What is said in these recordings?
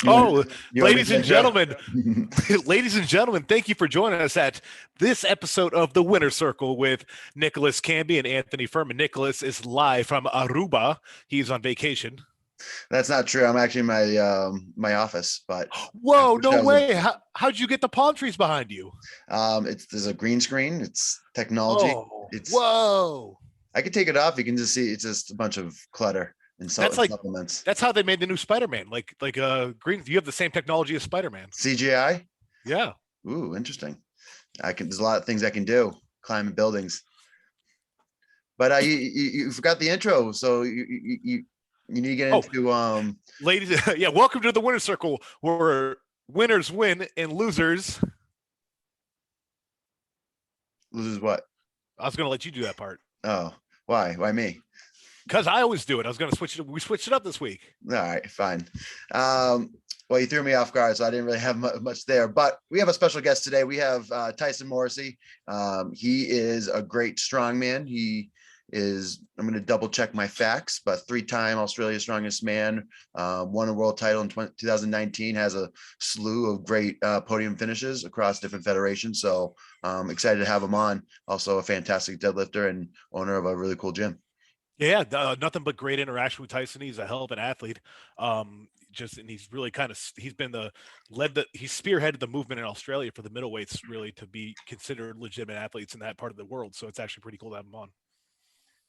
Oh, You want ladies the and intro? gentlemen, ladies and gentlemen, thank you for joining us at this episode of the Winner Circle with Nicholas Canby and Anthony Furman. Nicholas is live from Aruba. He's on vacation. That's not true. I'm actually in my office, but I Whoa, wish no I was. way. How'd you get the palm trees behind you? There's a green screen. It's technology. Oh, It's whoa. I can take it off. You can just see it's just a bunch of clutter and That's like supplements. that's how they made the new Spider-Man. Like green. You have the same technology as Spider-Man. CGI. Yeah. Ooh, interesting. There's a lot of things I can do. Climbing buildings. But you forgot the intro, so you need to get into Ladies, yeah, welcome to the Winner Circle, where winners win and losers. loses what? I was going to let you do that part. Oh, why? Why me? Because I always do it. I was going to switch it. We switched it up this week. All right, fine. Well, you threw me off guard, so I didn't really have much there. But we have a special guest today. We have Tyson Morrissey. He is a great strongman. He is, I'm going to double check my facts, but 3-time Australia's Strongest Man, won a world title in 2019, has a slew of great podium finishes across different federations. So excited to have him on. Also a fantastic deadlifter and owner of a really cool gym. Yeah, nothing but great interaction with Tyson. He's a hell of an athlete. And he's really he's spearheaded the movement in Australia for the middleweights, really, to be considered legitimate athletes in that part of the world. So it's actually pretty cool to have him on.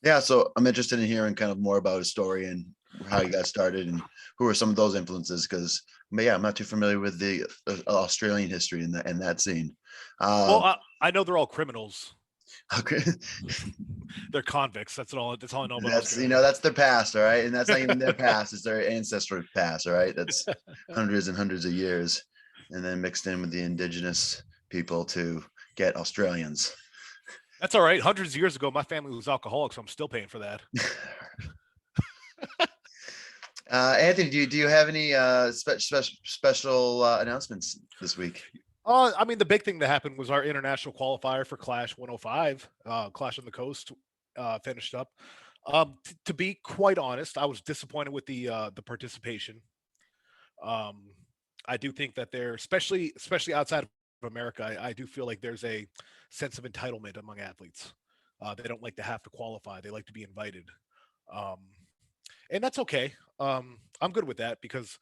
Yeah, so I'm interested in hearing kind of more about his story and how he got started and who are some of those influences, because I'm not too familiar with the Australian history in that scene. Well, I know they're all criminals. Okay. They're convicts. That's all I know about. That's their past, all right, and that's not even their past; it's their ancestral past, all right. That's hundreds and hundreds of years, and then mixed in with the indigenous people to get Australians. That's all right. Hundreds of years ago, my family was alcoholic, so I'm still paying for that. Anthony, do you have any special announcements this week? I mean, the big thing that happened was our international qualifier for Clash 105, Clash on the Coast, finished up. To be quite honest, I was disappointed with the participation. I do think that they're especially outside of America, I do feel like there's a sense of entitlement among athletes. They don't like to have to qualify; they like to be invited, and that's okay. I'm good with that because,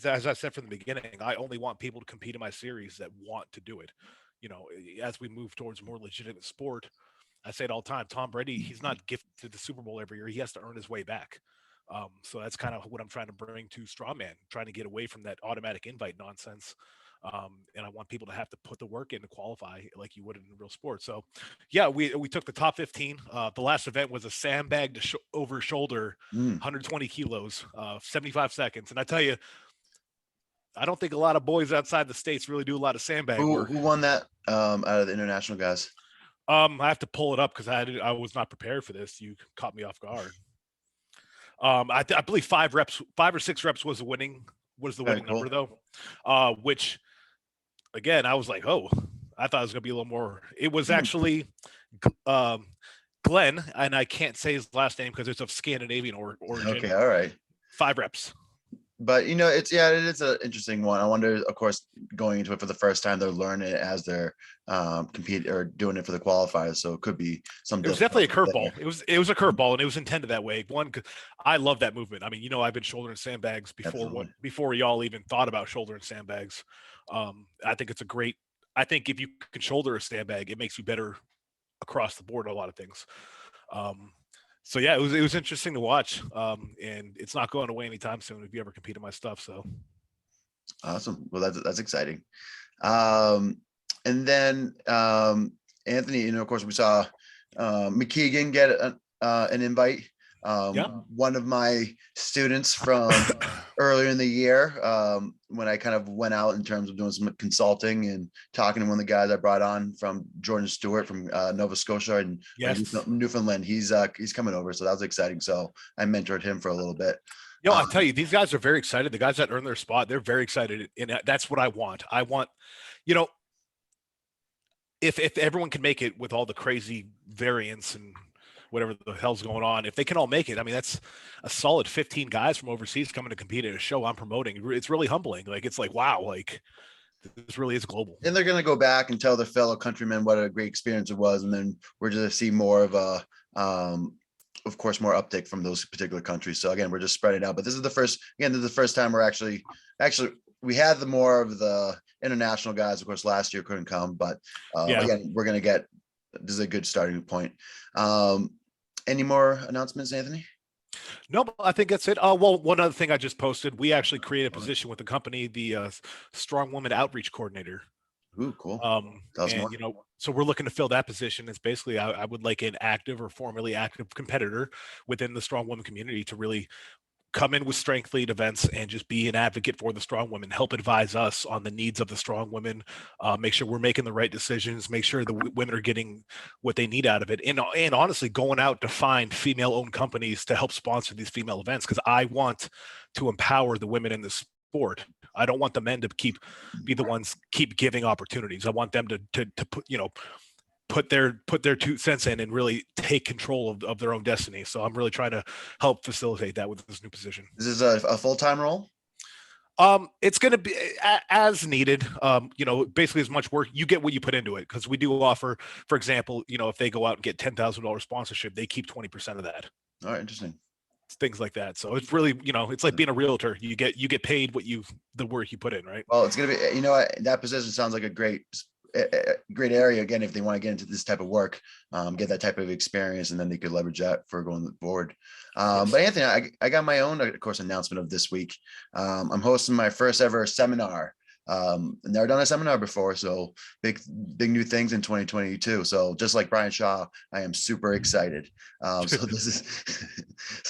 as I said from the beginning, I only want people to compete in my series that want to do it. As we move towards more legitimate sport, I say it all the time. Tom Brady, he's not gifted the Super Bowl every year; he has to earn his way back. So that's kind of what I'm trying to bring to Strongman, trying to get away from that automatic invite nonsense. And I want people to have to put the work in to qualify like you would in real sport. So, yeah, we took the top 15. The last event was a sandbag to over shoulder, 120 kilos, 75 seconds. And I tell you, I don't think a lot of boys outside the States really do a lot of sandbag work. Who won that out of the international guys? I have to pull it up because I was not prepared for this. You caught me off guard. I believe 5 or 6 reps was the winning number though, which again, I was like, oh, I thought it was going to be a little more. It was actually Glenn, and I can't say his last name because it's of Scandinavian origin. Okay, all right. 5 reps. But it is an interesting one. I wonder, of course, going into it for the first time, they're learning it as they're competing or doing it for the qualifiers. So it could be some. It was definitely a curveball. It was a curveball, and it was intended that way. One, I love that movement. I mean, I've been shouldering sandbags before y'all even thought about shouldering sandbags. I think it's a great. I think if you can shoulder a sandbag, it makes you better across the board. A lot of things. So yeah, it was interesting to watch, and it's not going away anytime soon if you ever compete in my stuff. So awesome. Well, that's exciting. And then Anthony, of course, we saw McKeegan get an invite. One of my students from earlier in the year, when I kind of went out in terms of doing some consulting and talking to one of the guys I brought on from Jordan Stewart from Nova Scotia and Newfoundland. He's coming over, so that was exciting. So I mentored him for a little bit. I tell you, these guys are very excited. The guys that earn their spot, they're very excited, and that's what I want. I want, if everyone can make it with all the crazy variants and whatever the hell's going on. If they can all make it, I mean, that's a solid 15 guys from overseas coming to compete at a show I'm promoting. It's really humbling. Like, it's like, wow, like this really is global. And they're going to go back and tell their fellow countrymen what a great experience it was. And then we're just to see more of a, of course, more uptick from those particular countries. So again, we're just spreading out, but this is the first time we're actually, we had the more of the international guys. Of course, last year couldn't come, but again, we're going to get, this is a good starting point. Any more announcements, Anthony? No, I think that's it. Well, one other thing I just posted, we actually created a position with the company, the Strong Woman Outreach Coordinator. Ooh, cool. And, you know, so we're looking to fill that position. It's basically, I would like an active or formerly active competitor within the strong women community to really come in with strength lead events and just be an advocate for the strong women, help advise us on the needs of the strong women, make sure we're making the right decisions, make sure the women are getting what they need out of it. And honestly, going out to find female owned companies to help sponsor these female events. Cause I want to empower the women in this sport. I don't want the men to be the ones keep giving opportunities. I want them to put, you know, put their 2 cents in and really take control of their own destiny. So I'm really trying to help facilitate that with this new position. This is a full-time role? It's going to be as needed. You know, basically as much work, you get what you put into it. Cause we do offer, for example, you know, if they go out and get $10,000 sponsorship, they keep 20% of that. All right. Interesting. Things like that. So it's really, you know, it's like being a realtor. You get paid the work you put in, right? Well, it's going to be, you know, that position sounds like a great area. Again, if they want to get into this type of work, get that type of experience, and then they could leverage that for going forward. But Anthony, I got my own, of course, announcement of this week. I'm hosting my first ever seminar. Never done a seminar before, so big new things in 2022. So just like Brian Shaw, I am super excited. So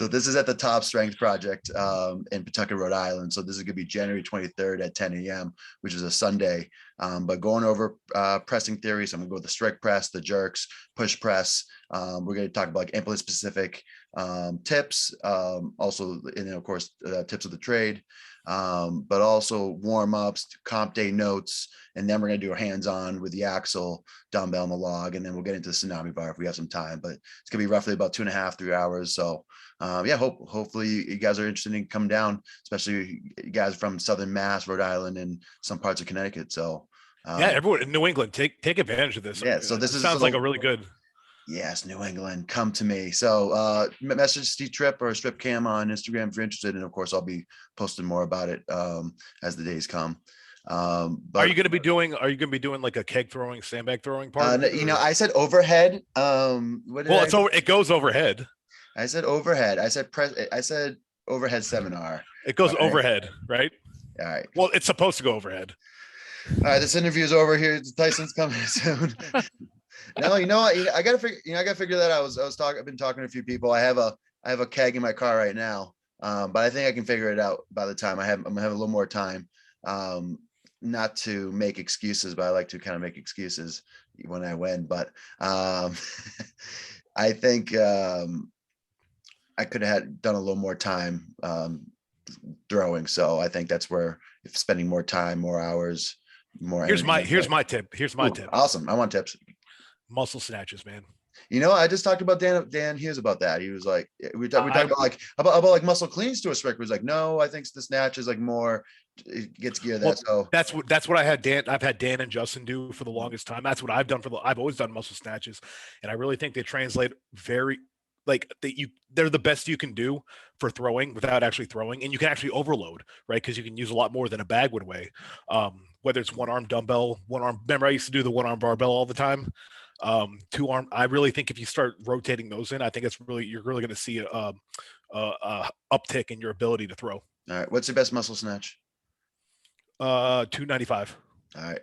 this is at the Top Strength Project in Pawtucket, Rhode Island. So this is gonna be January 23rd at 10 a.m., which is a Sunday. But going over pressing theories, I'm gonna go with the strict press, the jerks, push press. We're gonna talk about like implement specific tips, also, and then of course tips of the trade. But also warm-ups, comp day notes, and then we're going to do a hands-on with the axle, dumbbell, and the log, and then we'll get into the Tsunami Bar if we have some time. But it's going to be roughly about 2.5, 3 hours. So yeah, hopefully you guys are interested in coming down, especially you guys from Southern Mass, Rhode Island, and some parts of Connecticut. So yeah, everyone in New England, take advantage of this. Yeah, so this sounds like a really good. Yes, New England, come to me. So message Steve Tripp or Strip Cam on Instagram if you're interested. And of course, I'll be posting more about it as the days come. But are you going to be doing like a keg throwing, sandbag throwing part? You know, I said overhead. It goes overhead. I said overhead. I said overhead seminar. It goes overhead, right? All right. Well, it's supposed to go overhead. All right, this interview is over here. Tyson's coming soon. No, you know, I gotta figure that out. I've been talking to a few people. I have a keg in my car right now, but I think I can figure it out by the time I'm gonna have a little more time. Not to make excuses, but I like to kind of make excuses when I win. But I think I could have done a little more time throwing. So I think that's where if spending more time, more hours, more. Here's my tip. Here's my tip. Awesome. I want tips. Muscle snatches, man. You know, I just talked about Dan Hughes about that. He was like, we talking about like muscle cleans to a strict. He was like, no, I think the snatch is like more, it gets gear that. So that's what I had I've had Dan and Justin do for the longest time. That's what I've done I've always done muscle snatches. And I really think they translate very like they're the best you can do for throwing without actually throwing. And you can actually overload, right? Because you can use a lot more than a bag would weigh. Whether it's one arm dumbbell, remember I used to do the 1-arm barbell all the time. 2-arm. I really think if you start rotating those in, I think you're really going to see a uptick in your ability to throw. All right. What's your best muscle snatch? 295. All right.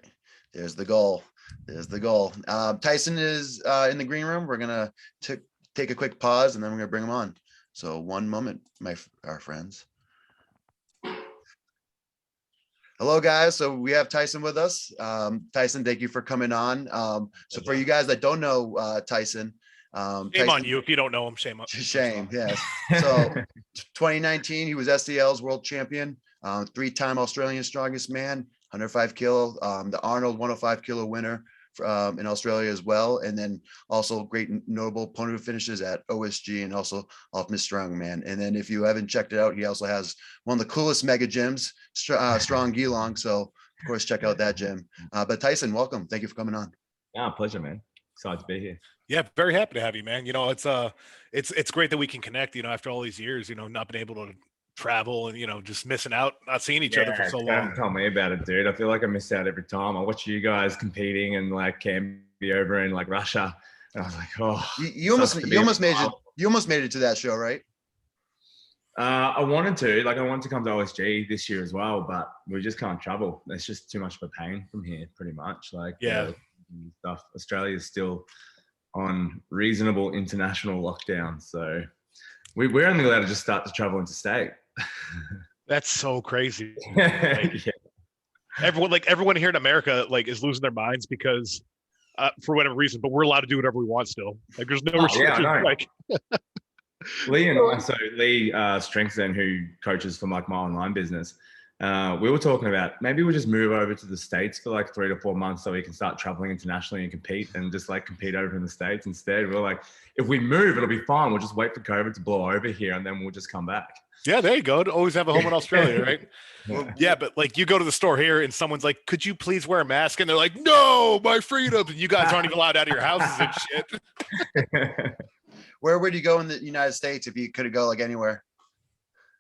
There's the goal. Tyson is in the green room. We're going to take a quick pause and then we're going to bring him on. So one moment, our friends. Hello, guys. So we have Tyson with us. Tyson, thank you for coming on. So for you guys that don't know Tyson, shame on you if you don't know him. Shame. Yes. So 2019, he was SCL's World Champion, 3-time Australian Strongest Man, 105 kilo, the Arnold 105 kilo winner in Australia as well. And then also great notable podium finishes at OSG and also Ultimate Strongman. And then if you haven't checked it out, he also has one of the coolest mega gyms, Strong GEELONG. So of course, check out that gym. But Tyson, welcome. Thank you for coming on. Yeah, pleasure, man. Excited to be here. Yeah, very happy to have you, man. You know, it's great that we can connect, you know, after all these years, you know, not been able to travel and, you know, just missing out, not seeing each other for so long. Tell me about it, dude. I feel like I miss out every time. I watch you guys competing and like Cam be over in like Russia. And I was like, oh, you almost made it to that show, right? I wanted to come to OSG this year as well, but we just can't travel. It's just too much of a pain from here, pretty much. Like, yeah, stuff. Australia is still on reasonable international lockdown, so we're only allowed to just start to travel interstate. That's so crazy. Yeah. Everyone here in America like is losing their minds because for whatever reason, but we're allowed to do whatever we want still. Like there's no restrictions. Yeah, like Lee and I, so Lee Strengthen, who coaches for like my online business, we were talking about maybe we'll just move over to the States for like 3 to 4 months so we can start traveling internationally and compete and just like compete over in the States instead. We're like, if we move, it'll be fine. We'll just wait for COVID to blow over here and then we'll just come back. Yeah, there you go. Always have a home in Australia, right? Yeah, but like you go to the store here and someone's like, could you please wear a mask? And they're like, no, my freedom. And you guys aren't even allowed out of your houses and shit. Where would you go in the United States if you could go like anywhere?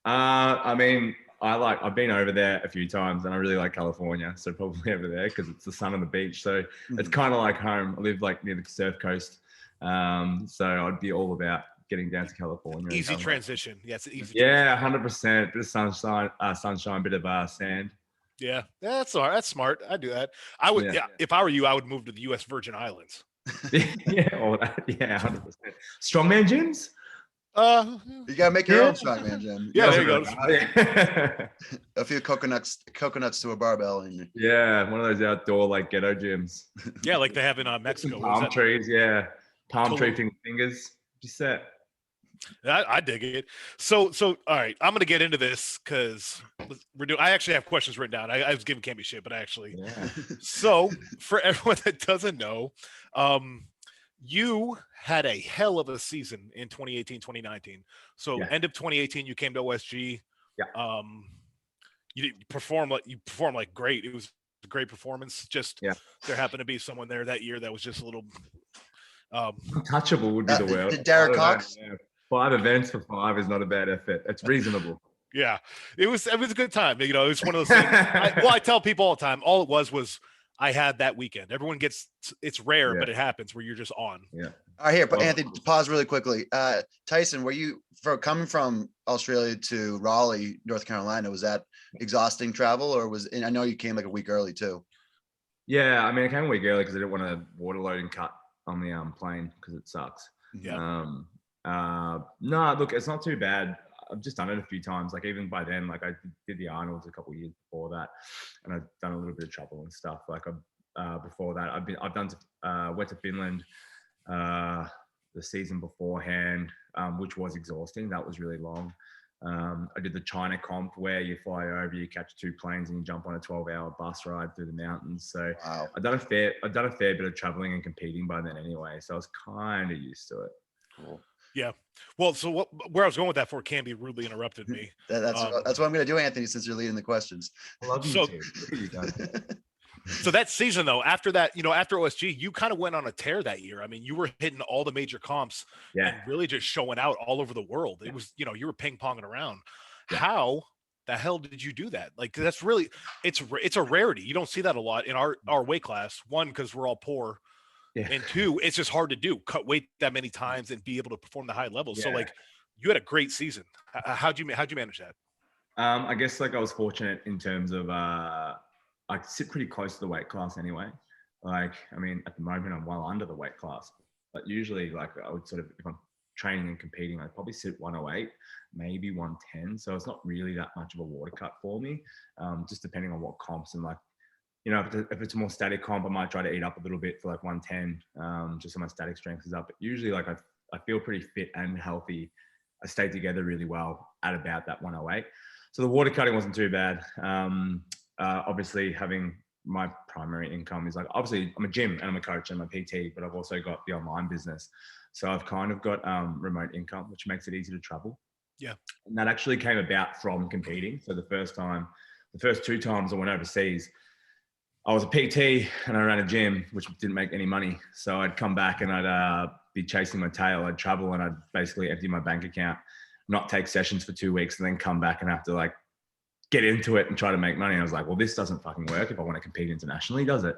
I mean, I've been over there a few times and I really like California. So probably over there because it's the sun and the beach. So it's kind of like home. I live like near the surf coast. So I'd be all about getting down to California. Easy transition. Yeah, it's easy. Yeah, 100%. Bit of sunshine, bit of sand. Yeah, that's all right. That's smart. I do that. I would, yeah. If I were you, I would move to the U.S. Virgin Islands. Yeah, all that. Yeah, 100%. Strongman gyms. You gotta make your own strongman gym. Yeah, there you go. A few coconuts to a barbell, and yeah, one of those outdoor like ghetto gyms. Yeah, like they have in Mexico. Palm trees, yeah, palm tree fingers. Just set. I dig it. So all right, I'm gonna get into this because I actually have questions written down. I was giving Camby shit, but actually, yeah. So for everyone that doesn't know, you had a hell of a season in 2018, 2019. So end of 2018, you came to OSG. Yeah. You performed like great. It was a great performance. Just there happened to be someone there that year that was just a little untouchable would be the word. Did Derek Cox? 5 events for 5 is not a bad effort. It's reasonable. Yeah, it was a good time. You know, it's one of those things. I tell people all the time. All it was I had that weekend. Everyone gets, it's rare, but it happens where you're just on. Yeah. All right, here, Anthony, pause really quickly. Tyson, were you coming from Australia to Raleigh, North Carolina? Was that exhausting travel, or and I know you came like a week early too. Yeah, I mean, I came a week early because I didn't want a water loading cut on the plane because it sucks. Yeah. No, look, it's not too bad. I've just done it a few times. Like even by then, like I did the Arnold's a couple of years before that, and I've done a little bit of travel and stuff. Like before that, went to Finland the season beforehand, which was exhausting. That was really long. I did the China comp where you fly over, you catch 2 planes, and you jump on a 12-hour bus ride through the mountains. So wow. I've done a fair bit of traveling and competing by then anyway. So I was kind of used to it. Cool. Yeah. Well, so where I was going with that for Camby rudely interrupted me. That's what I'm going to do, Anthony, since you're leading the questions. I love you too. So that season though, after that, after OSG, you kind of went on a tear that year. I mean, you were hitting all the major comps and really just showing out all over the world. It was, you were ping ponging around. Yeah. How the hell did you do that? Like, that's really, it's a rarity. You don't see that a lot in our weight class. 1, because we're all poor. Yeah. And 2, it's just hard to do, cut weight that many times and be able to perform the high levels. Yeah. So like you had a great season. How'd you manage that? I guess like I was fortunate in terms of, I sit pretty close to the weight class anyway. Like, I mean, at the moment I'm well under the weight class, but usually like I would sort of, if I'm training and competing, I'd probably sit 108, maybe 110. So it's not really that much of a water cut for me. Just depending on what comps and like, if it's a more static comp, I might try to eat up a little bit for like 110, just so my static strength is up. But usually like I feel pretty fit and healthy. I stay together really well at about that 108. So the water cutting wasn't too bad. Obviously having my primary income is like, obviously I'm a gym and I'm a coach and I'm a PT, but I've also got the online business. So I've kind of got remote income, which makes it easy to travel. Yeah. And that actually came about from competing. So the first 2 times I went overseas, I was a PT and I ran a gym, which didn't make any money. So I'd come back and I'd be chasing my tail. I'd travel and I'd basically empty my bank account, not take sessions for 2 weeks, and then come back and have to like get into it and try to make money. And I was like, well, this doesn't fucking work if I want to compete internationally, does it?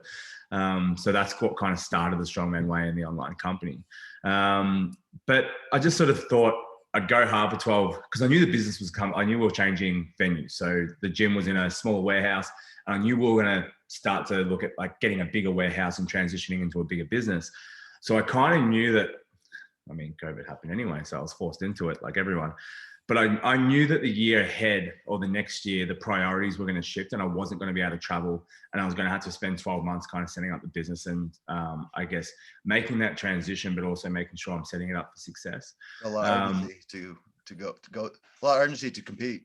So that's what kind of started the Strongman Way and the online company. But I just sort of thought I'd go hard for 12 because I knew the business was coming. I knew we were changing venues. So the gym was in a smaller warehouse. And I knew we were going to start to look at like getting a bigger warehouse and transitioning into a bigger business. So I kind of knew that, I mean, COVID happened anyway, so I was forced into it like everyone. But I knew that the year ahead or the next year, the priorities were going to shift and I wasn't going to be able to travel and I was going to have to spend 12 months kind of setting up the business and I guess making that transition, but also making sure I'm setting it up for success. A lot of urgency to go, a lot of urgency to compete.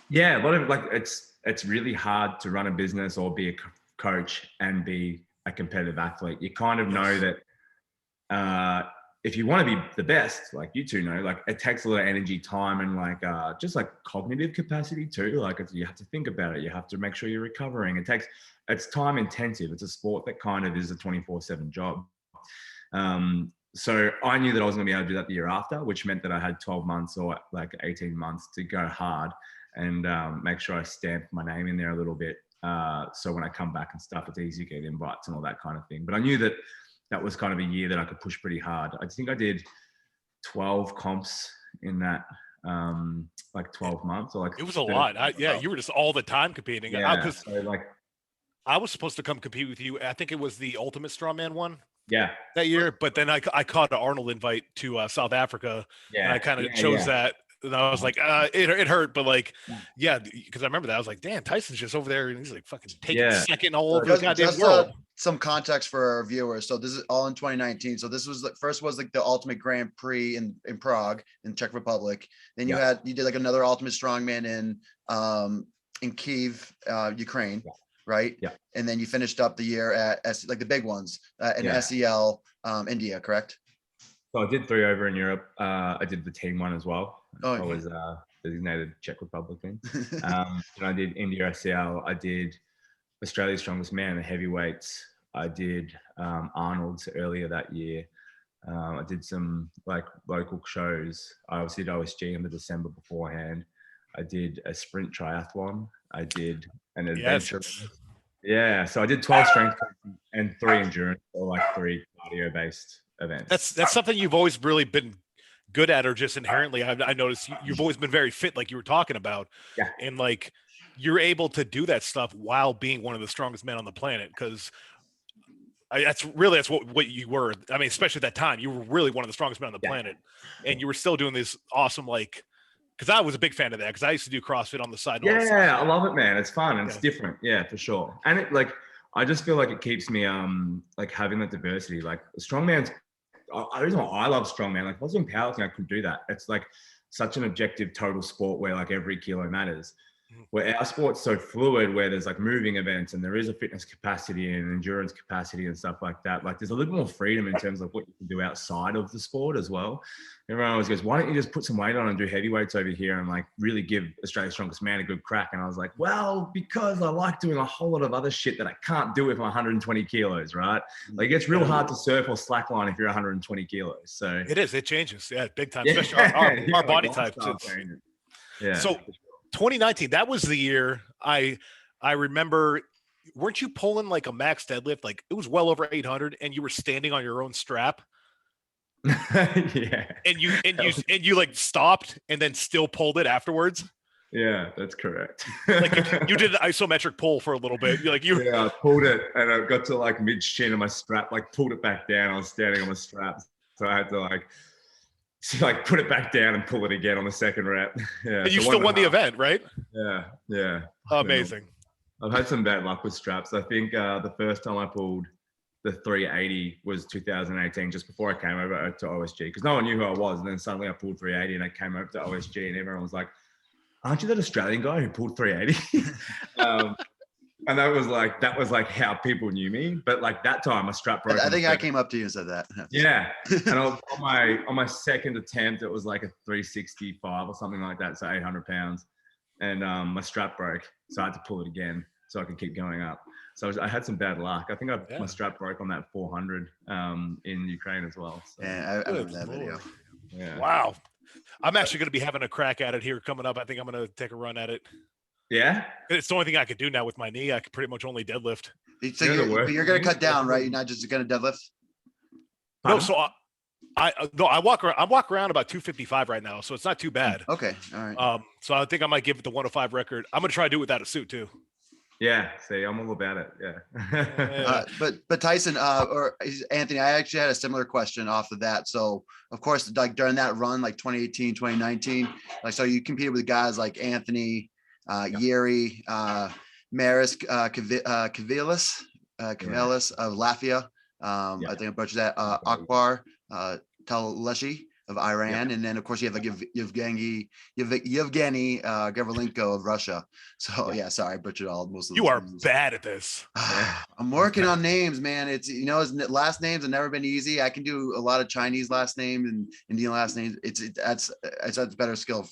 Yeah, a lot of like, it's really hard to run a business or be a coach and be a competitive athlete. You kind of know that, if you want to be the best, like you two know, like it takes a lot of energy, time, and like just like cognitive capacity too. Like you have to think about it. You have to make sure you're recovering. It's time intensive. It's a sport that kind of is a 24/7 job. So I knew that I was going to be able to do that the year after, which meant that I had 12 months or like 18 months to go hard and make sure I stamped my name in there a little bit. So when I come back and stuff, it's easy to get invites and all that kind of thing. But I knew that that was kind of a year that I could push pretty hard. I think I did 12 comps in that like 12 months or like it was a lot. You were just all the time competing. Yeah, so like I was supposed to come compete with you. I think it was the Ultimate Strongman one. Yeah. That year, but then I caught an Arnold invite to South Africa, and I kind of chose that. And I was like, it hurt, but like, because I remember that. I was like, damn, Tyson's just over there, and he's like fucking taking second all over the goddamn world. Some context for our viewers. So this is all in 2019. So this was first was like the Ultimate Grand Prix in Prague in Czech Republic. Then you did like another Ultimate Strongman in Kyiv, Ukraine, right? Yeah. And then you finished up the year at like the big ones in SCL, India, correct? So I did 3 over in Europe. I did the team one as well. I was designated Czech Republican. And I did India SCL. I did Australia's Strongest Man, the heavyweights. I did Arnold's earlier that year. I did some like local shows. I obviously did OSG in the December beforehand. I did a sprint triathlon. I did an adventure. Yeah, so I did 12 strength and 3 endurance, or like 3 cardio-based events. That's something you've always really been good at, or just inherently. I noticed you've always been very fit, like you were talking about. Yeah. And like you're able to do that stuff while being one of the strongest men on the planet, because that's what you were. I mean, especially at that time, you were really one of the strongest men on the planet, and you were still doing this awesome, like, because I was a big fan of that, because I used to do CrossFit on the side. Yeah, I love it, man. It's fun and it's different. Yeah, for sure. And it like, I just feel like it keeps me like having that diversity. Like strongman's, the reason why I love strongman, like if I was doing powerlifting, I couldn't do that. It's like such an objective total sport where like every kilo matters. Where our sport's so fluid, where there's like moving events and there is a fitness capacity and endurance capacity and stuff like that. Like there's a little more freedom in terms of what you can do outside of the sport as well. Everyone always goes, why don't you just put some weight on and do heavyweights over here and like really give Australia's Strongest Man a good crack? And I was like, well, because I like doing a whole lot of other shit that I can't do with my 120 kilos, right? Like it's real hard to surf or slackline if you're 120 kilos. So it is, it changes. Yeah, big time. Especially our body types. Yeah. So 2019, that was the year I remember. Weren't you pulling like a max deadlift? Like it was well over 800 and you were standing on your own strap. Yeah. And you like stopped and then still pulled it afterwards. Yeah, that's correct. Like you did an isometric pull for a little bit. Yeah, I pulled it and I got to like mid shin and my strap like pulled it back down. I was standing on my strap. So I had to like put it back down and pull it again on the second rep. Yeah. And you still won the event, right? Yeah. Yeah. Amazing. I've had some bad luck with straps. I think the first time I pulled the 380 was 2018, just before I came over to OSG, because no one knew who I was. And then suddenly I pulled 380 and I came over to OSG and everyone was like, aren't you that Australian guy who pulled 380? And that was like how people knew me. But like that time, my strap broke. I think I came up to you and said that. Yeah, and I was on my second attempt, it was like a 365 or something like that, so 800 pounds, and my strap broke, so I had to pull it again so I could keep going up. So I had some bad luck. I think my strap broke on that 400 in Ukraine as well. So. Yeah, I remember that video. Yeah. Wow. I'm actually going to be having a crack at it here coming up. I think I'm going to take a run at it. Yeah. It's the only thing I could do now with my knee. I could pretty much only deadlift. So you're going to cut down, right? You're not just going to deadlift? No, so I walk around about 255 right now, so it's not too bad. Okay, all right. So I think I might give it the 105 record. I'm going to try to do it without a suit too. Yeah, see, I'm all about it. Yeah. But Tyson or Anthony, I actually had a similar question off of that. So of course, like during that run, like 2018, 2019, like so you competed with guys like Anthony, Yeri, Maris, Kavelis of Latvia. I think I butchered that. Akbar, Taleshi of Iran, and then of course you have like Yevgeny Gavrilenko of Russia. So sorry, I butchered most of you are names. Bad at this. I'm working on names, man. It's his last names have never been easy. I can do a lot of Chinese last names and Indian last names. That's better skill.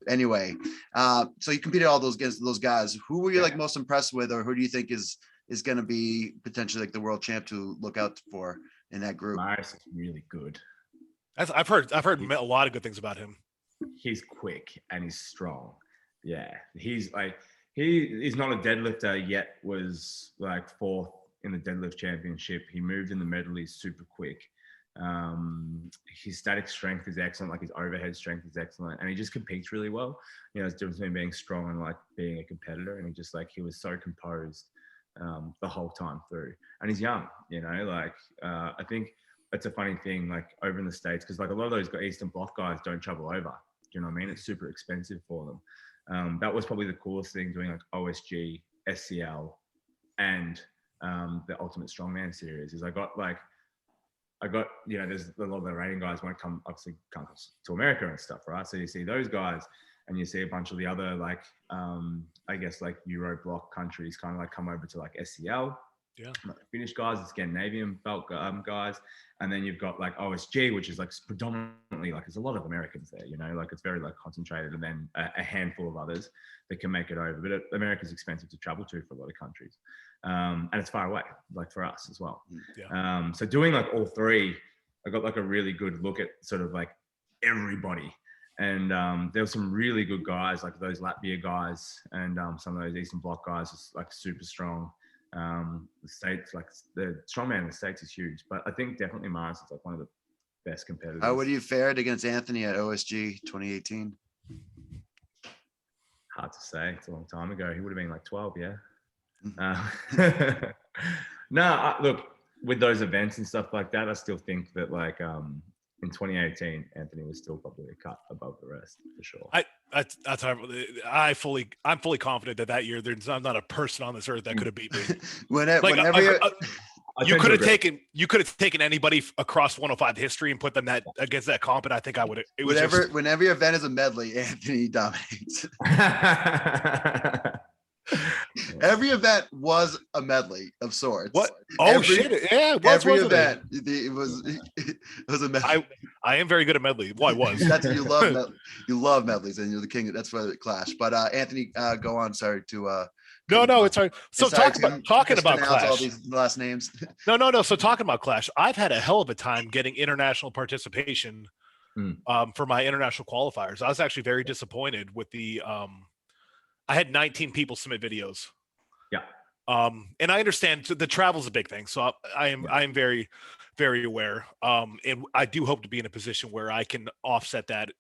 Anyway, so you competed all against those guys. Who were you like most impressed with, or who do you think is going to be potentially like the world champ to look out for in that group? Morris is really good. I've heard a lot of good things about him. He's quick and he's strong. Yeah, he's not a deadlifter yet. Was like 4th in the deadlift championship. He moved in the medleys super quick. His static strength is excellent. Like his overhead strength is excellent, and he just competes really well. It's difference between being strong and like being a competitor. And he was so composed the whole time through. And he's young. I think. It's a funny thing, like over in the States, because like a lot of those Eastern Bloc guys don't travel over. Do you know what I mean? It's super expensive for them. That was probably the coolest thing doing like OSG, SCL, and the Ultimate Strongman series is I got there's a lot of the Iranian guys won't come to America and stuff, right? So you see those guys and you see a bunch of the other like I guess like Euro Bloc countries kind of like come over to like SCL. Yeah, Finnish guys, it's Scandinavian belt guys, and then you've got like OSG, which is like predominantly like there's a lot of Americans there, like it's very like concentrated, and then a handful of others that can make it over. But America's expensive to travel to for a lot of countries, and it's far away, like for us as well. Yeah. So doing like all three, I got like a really good look at sort of like everybody. And there were some really good guys, like those Latvia guys, and some of those Eastern Bloc guys, is like super strong. The States, like the strongman in the States is huge, but I think definitely Morris is like one of the best competitors. How would you fared against Anthony at OSG 2018? Hard to say. It's a long time ago. He would have been like 12, yeah. Look, with those events and stuff like that, I still think that like in 2018, Anthony was still probably a cut above the rest for sure. I'm fully confident that year there's not a person on this earth that could have beat me. You could have taken anybody across 105 history and put them against that comp, and I think I would. Whenever your event is a medley, Anthony dominates. Every event was a medley of sorts. What? Oh shit! Yeah, it was. Every event, it was a medley. I am very good at medley. Well, I was. You love medleys, and you're the king. That's why it clash. But Anthony, go on. Sorry to. No, it's all right. So talking about Clash. All these last names. No. So talking about Clash, I've had a hell of a time getting international participation for my international qualifiers. I was actually very disappointed with the. I had 19 people submit videos. Yeah. And I understand the travel's a big thing. So I am very, very aware. And I do hope to be in a position where I can offset that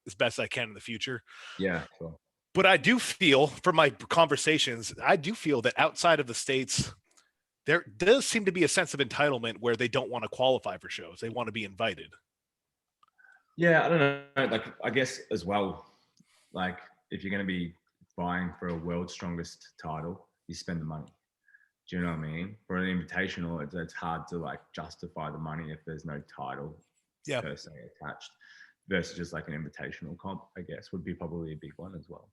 as best I can in the future. Yeah. Cool. But I do feel from my conversations, that outside of the States, there does seem to be a sense of entitlement where they don't want to qualify for shows. They want to be invited. Yeah. I don't know. Like, I guess as well, like if you're going to be buying for a world's strongest title, you spend the money. Do you know what I mean? For an invitational, it's hard to like justify the money if there's no title per se attached, versus just like an invitational comp, I guess, would be probably a big one as well.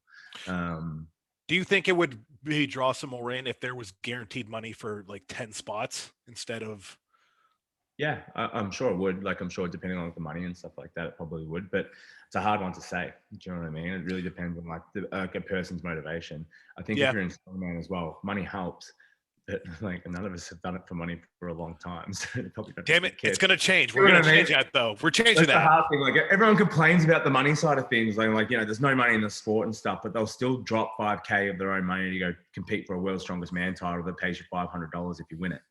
Do you think it would maybe draw some more in if there was guaranteed money for like 10 spots instead of? Yeah, I'm sure it would. Like, I'm sure depending on the money and stuff like that, it probably would. But it's a hard one to say. Do you know what I mean? It really depends on like a person's motivation. I think Yeah. if you're in strongman as well, money helps. But like none of us have done it for money for a long time. So they probably don't Damn it, really care. it's gonna change. You We're know gonna what I change mean? that though. We're changing That's the that. hard thing. Like everyone complains about the money side of things. Like, you know, there's no money in the sport and stuff, but they'll still drop 5K of their own money to go compete for a World's Strongest Man title that pays you $500 if you win it.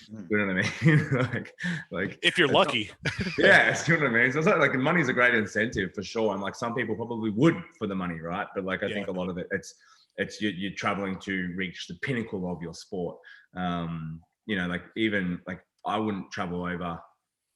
You know what I mean? like If you're lucky. Yeah, you know what I mean? So it's like money's a great incentive for sure. And like some people probably would for the money, right? But like I think a lot of it, it's you're traveling to reach the pinnacle of your sport. You know, like even like I wouldn't travel over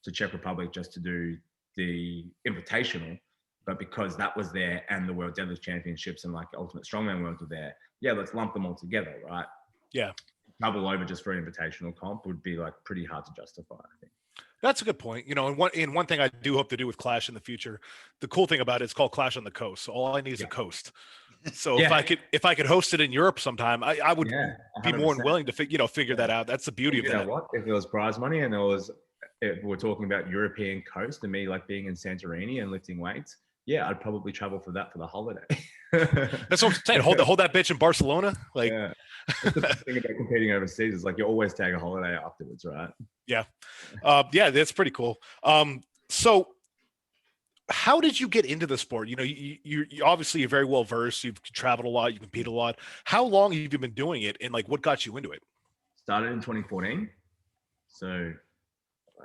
to Czech Republic just to do the Invitational, but because that was there and the World Deadlift Championships and like Ultimate Strongman World were there, yeah, let's lump them all together, right? Yeah. Travel over just for an invitational comp would be like pretty hard to justify, I think. That's a good point. You know, and one thing I do hope to do with Clash in the future, the cool thing about it, it's called Clash on the Coast. So all I need is a coast. So if I could host it in Europe sometime, I would be more than willing to figure that out. That's the beauty of that. You know what? If there was prize money and if we're talking about European coast and me like being in Santorini and lifting weights, yeah, I'd probably travel for that for the holiday. That's what I'm saying. Hold that bitch in Barcelona. Like, yeah. That's the thing about competing overseas is like you always take a holiday afterwards, right? Yeah. Yeah, that's pretty cool. So how did you get into the sport? You know, you obviously you're very well versed. You've traveled a lot. You compete a lot. How long have you been doing it, and like what got you into it? Started in 2014. So,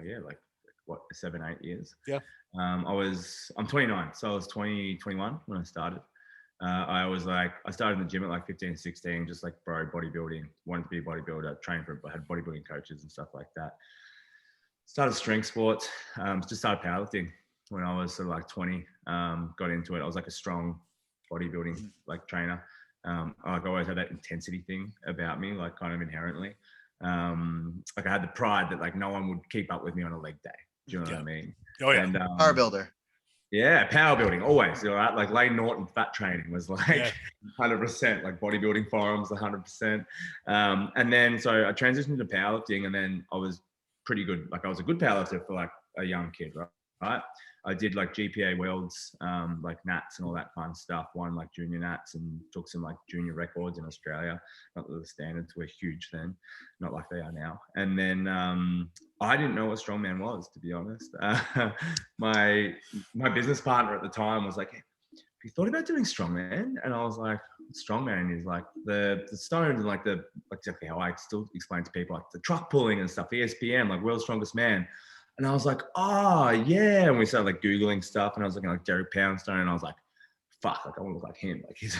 yeah, like what 7-8 years. Yeah. I'm 29, so I was 21 when I started. I started in the gym at like 15, 16, just like bodybuilding, wanted to be a bodybuilder, trained for, I had bodybuilding coaches and stuff like that. Started strength sports, just started powerlifting when I was sort of like 20, got into it. I was like a strong bodybuilding like trainer. Like I always had that intensity thing about me, like kind of inherently. Like I had the pride that like no one would keep up with me on a leg day. Do you know what I mean? Oh yeah. And, power builder. Yeah, power building always. You know, right? Like Lane Norton fat training was like 100%, like bodybuilding forums 100%. And then so I transitioned to powerlifting, and then I was pretty good. Like I was a good powerlifter for like a young kid, right? I did like GPA worlds, like Nats and all that kind of stuff. Won like junior Nats and took some like junior records in Australia. Not that the standards were huge then, not like they are now. And then I didn't know what strongman was, to be honest. My business partner at the time was like, "Have you thought about doing strongman?" And I was like, strongman is like the stones and like exactly how I still explain to people, like the truck pulling and stuff, ESPN, like World's Strongest Man. And I was like, oh, yeah. And we started like Googling stuff, and I was looking like Derek Poundstone, and I was like, fuck, like I want to look like him. Like he's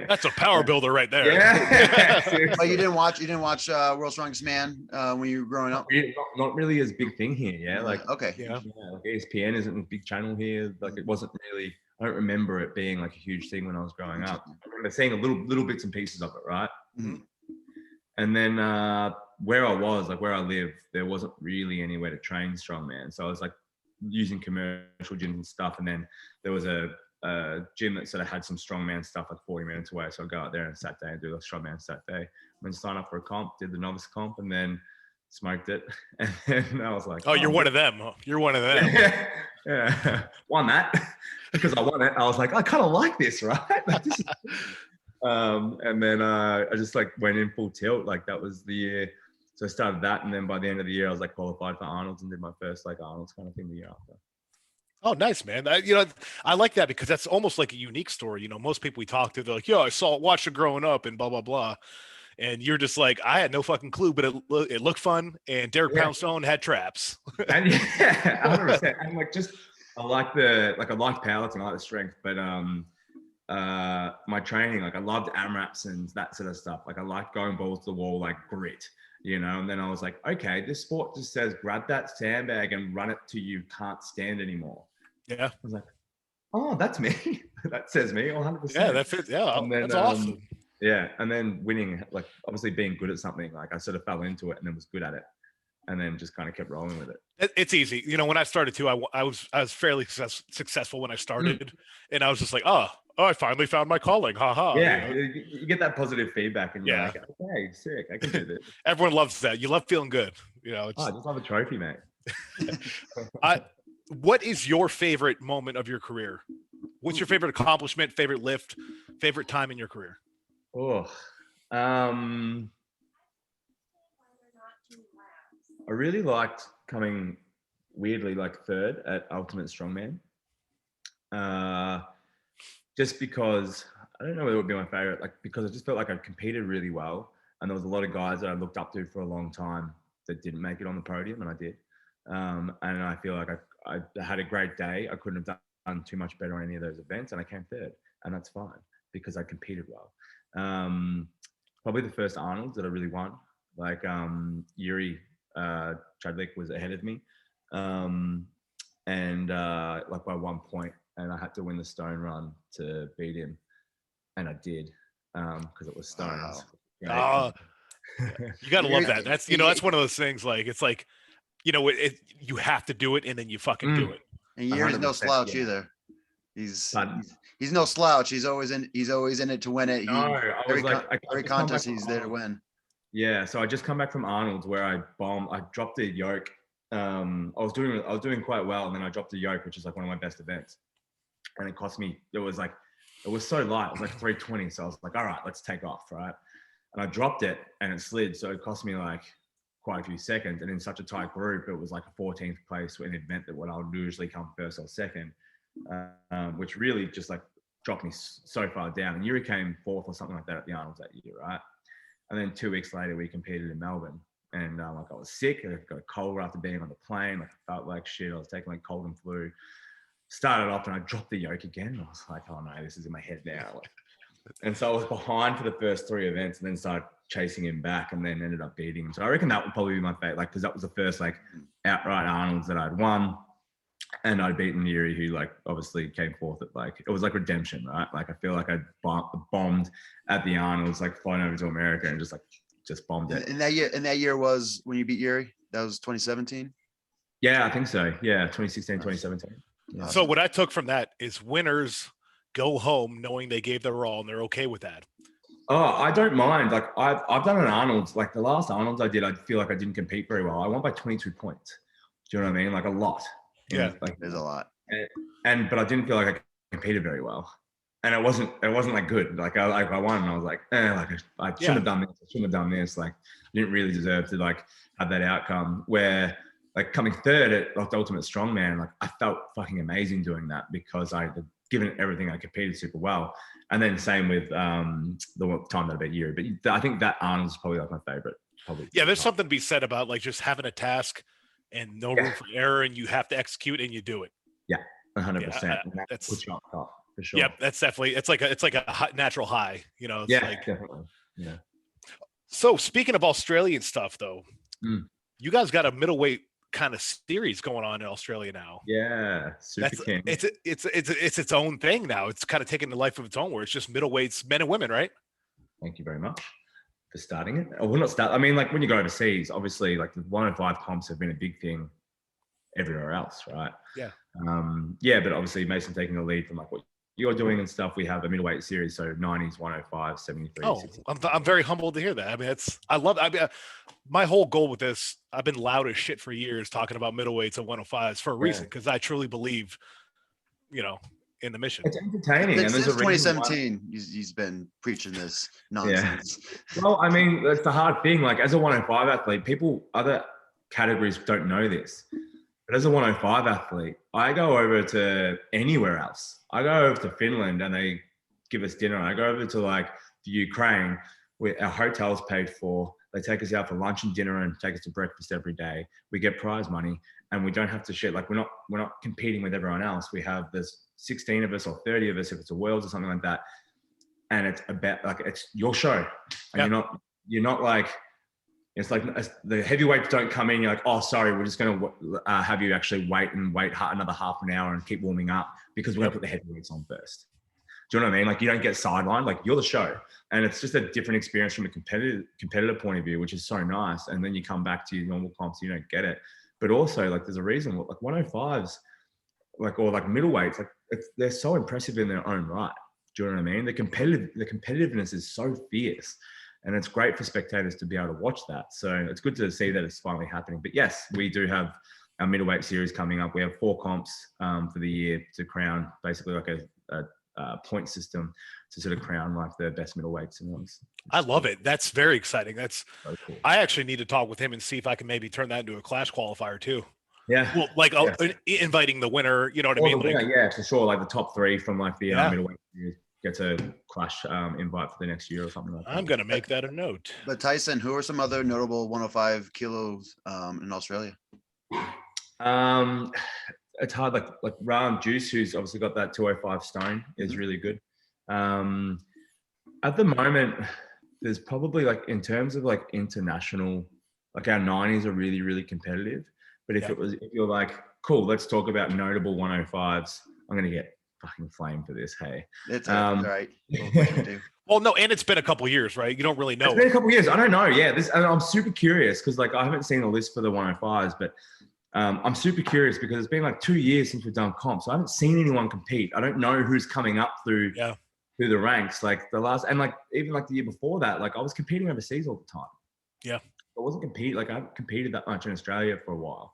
that's a power builder right there. Yeah. But you didn't watch World's Strongest Man when you were growing up? Not really as big thing here. Yeah. Like, okay. Yeah. Like ESPN isn't a big channel here. Like it wasn't really, I don't remember it being like a huge thing when I was growing up. I remember seeing a little bits and pieces of it. Right. Mm-hmm. And then where I was, like where I lived, there wasn't really anywhere to train strongman. So I was like using commercial gyms and stuff. And then there was a gym that sort of had some strongman stuff like 40 minutes away. So I'd go out there on Saturday and do the strongman Saturday. And then sign up for a comp, did the novice comp, and then smoked it. And then I was like, oh, you're one of them. You're one of them. Yeah. Won that because I won it. I was like, I kind of like this, right? Like, this is and then I just like went in full tilt. Like that was the year. So I started that, and then by the end of the year, I was like qualified for Arnold's and did my first like Arnold's kind of thing the year after. Oh, nice, man. I like that because that's almost like a unique story. You know, most people we talk to, they're like, yo, I watched it growing up and blah, blah, blah. And you're just like, I had no fucking clue, but it looked fun. And Derek Poundstone had traps. And 100%. And like, I like powerlifting, I like the strength, but my training, like I loved AMRAPs and that sort of stuff. Like I liked going balls to the wall, like grit, you know. And then I was like, okay, this sport just says grab that sandbag and run it till you can't stand anymore. Yeah. I was like, oh, that's me. That says me 100%. Yeah, that fits. Yeah, then, that's awesome. Yeah, and then winning, like obviously being good at something, like I sort of fell into it and then was good at it, and then just kind of kept rolling with it. It's easy. You know, when I started too, I was fairly successful when I started, and I was just like, oh, oh, I finally found my calling. Ha ha. Yeah, You know? you get that positive feedback, and you're Yeah. like, okay, sick, I can do this. Everyone loves that. You love feeling good. You know, Oh, I just love a trophy, mate. what is your favorite moment of your career? What's your favorite accomplishment, favorite lift, favorite time in your career? Oh, I really liked coming weirdly like third at Ultimate Strongman. Just because I don't know whether it would be my favorite, like because I just felt like I competed really well, and there was a lot of guys that I looked up to for a long time that didn't make it on the podium, and I did. And I feel like I had a great day. I couldn't have done too much better on any of those events, and I came third, and that's fine because I competed well. Probably the first Arnold that I really won, like Yuri Chadwick was ahead of me, and like by 1 point, and I had to win the stone run to beat him, and I did because it was stones. Wow. You gotta love that. That's that's one of those things. Like it's like you have to do it, and then you fucking do it. And Yuri's no slouch either. He's no slouch. He's always in it to win it. Every contest he's there to win. Yeah, so I just come back from Arnold where I dropped the yoke. I was doing quite well, and then I dropped the yoke, which is like one of my best events. And it cost me, it was so light. It was like 320. So I was like, all right, let's take off, right? And I dropped it and it slid. So it cost me like quite a few seconds. And in such a tight group, it was like a 14th place in an event that I would usually come first or second, which really just like dropped me so far down. And Yuri came fourth or something like that at the Arnold's that year, right? And then 2 weeks later, we competed in Melbourne. And like I was sick. I got a cold after being on the plane. Like I felt like shit. I was taking like cold and flu. Started off and I dropped the yoke again. And I was like, oh no, this is in my head now. And so I was behind for the first 3 events and then started chasing him back and then ended up beating him. So I reckon that would probably be my favorite, like, because that was the first like outright Arnold's that I'd won. And I'd beaten Yuri, who like obviously came fourth at like, it was like redemption, right? Like I feel like I bombed at the Arnold's, like flown over to America and just bombed it. And that year was when you beat Yuri? That was 2017? Yeah, I think so. Yeah, 2016, 2017. Yeah. So what I took from that is winners go home knowing they gave their all and they're okay with that. Oh, I don't mind. Like I've done an Arnold's, like the last Arnold's I did, I feel like I didn't compete very well. I won by 22 points. Do you know what I mean? Like a lot. Yeah, like there's a lot. But I didn't feel like I competed very well. And it wasn't like good. Like I won and I was like, I shouldn't have done this. I shouldn't have done this. Like I didn't really deserve to like have that outcome. Where like coming third at like the Ultimate Strongman, like I felt fucking amazing doing that because I had given it everything. I competed super well. And then same with the time that I beat Yuri. But I think that Arnold's probably like my favorite. Probably. Yeah, there's something to be said about like just having a task and no room for error, and you have to execute and you do it. Yeah, 100%. That's puts you on top for sure. Yeah, that's definitely it's like a natural high. It's like, definitely. Yeah. So speaking of Australian stuff, though, you guys got a middleweight kind of series going on in Australia now. Yeah, Super King. It's its own thing now. It's kind of taking the life of its own, where it's just middleweights, men and women, right? Thank you very much for starting it. Or not start. I mean, like when you go overseas, obviously, like the 105 comps have been a big thing everywhere else, right? Yeah. But obviously Mason taking the lead from like what you're doing and stuff. We have a middleweight series, so 90s, 105, 73. Oh, 60. I'm very humbled to hear that. I mean, my whole goal with this, I've been loud as shit for years talking about middleweights and 105s for a reason, because I truly believe, in the mission. It's entertaining. And since 2017, he's been preaching this nonsense. Yeah. Well, I mean, that's the hard thing. Like as a 105 athlete, other categories don't know this. But as a 105 athlete, I go over to anywhere else. I go over to Finland and they give us dinner. I go over to like the Ukraine where our hotel's paid for. They take us out for lunch and dinner and take us to breakfast every day. We get prize money and we don't have to shit. Like we're not competing with everyone else. There's 16 of us or 30 of us if it's a Worlds or something like that. And it's about like, it's your show. And you're not like, it's like the heavyweights don't come in. You're like, oh, sorry, we're just going to have you actually wait another half an hour and keep warming up because we're going to put the heavyweights on first. Do you know what I mean? Like you don't get sidelined. Like you're the show, and it's just a different experience from a competitive point of view, which is so nice. And then you come back to your normal comps, you don't get it. But also, like there's a reason. Like 105s, or like middleweights, like they're so impressive in their own right. Do you know what I mean? The competitiveness is so fierce, and it's great for spectators to be able to watch that. So it's good to see that it's finally happening. But yes, we do have our middleweight series coming up. We have 4 comps for the year to crown, basically like a point system to sort of crown like the best middleweights and ones. I love it. That's very exciting. That's So cool. I actually need to talk with him and see if I can maybe turn that into a clash qualifier too. Yeah. Well, like inviting the winner, you know what I mean? Winner, yeah, for sure. Like the top 3 from like the middleweight series gets a clash invite for the next year or something like that. I'm gonna make that a note. But Tyson, who are some other notable 105 kilos in Australia? It's hard. Like Ram Juice, who's obviously got that 205 stone, is really good. At the moment, there's probably like in terms of like international, like our 90s are really, really competitive. But if you're like, cool, let's talk about notable 105s, I'm gonna get fucking flamed for this. Hey, it's all right. Well, no, and it's been a couple years, right? You don't really know. It's been a couple years. I don't know. Yeah, and I'm super curious because like I haven't seen the list for the 105s, but I'm super curious because it's been like 2 years since we've done comps. So I haven't seen anyone compete. I don't know who's coming up through the ranks. Like the last, and like even like the year before that, like I was competing overseas all the time. Yeah. I wasn't competing, like I haven't competed that much in Australia for a while.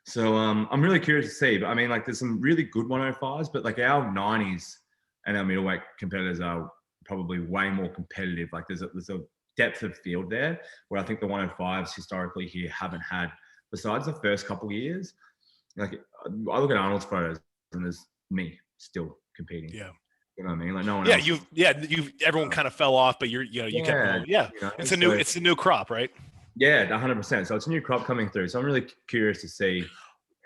So I'm really curious to see. But I mean, like there's some really good 105s, but like our 90s and our middleweight competitors are probably way more competitive. Like there's a depth of field there where I think the 105s historically here haven't had, besides the first couple of years. Like I look at Arnold's photos and there's me still competing. Yeah. You know what I mean? Like no one else. Everyone kind of fell off, but you kept going. Yeah. You know, it's a new crop, right? Yeah, 100%. So it's a new crop coming through. So I'm really curious to see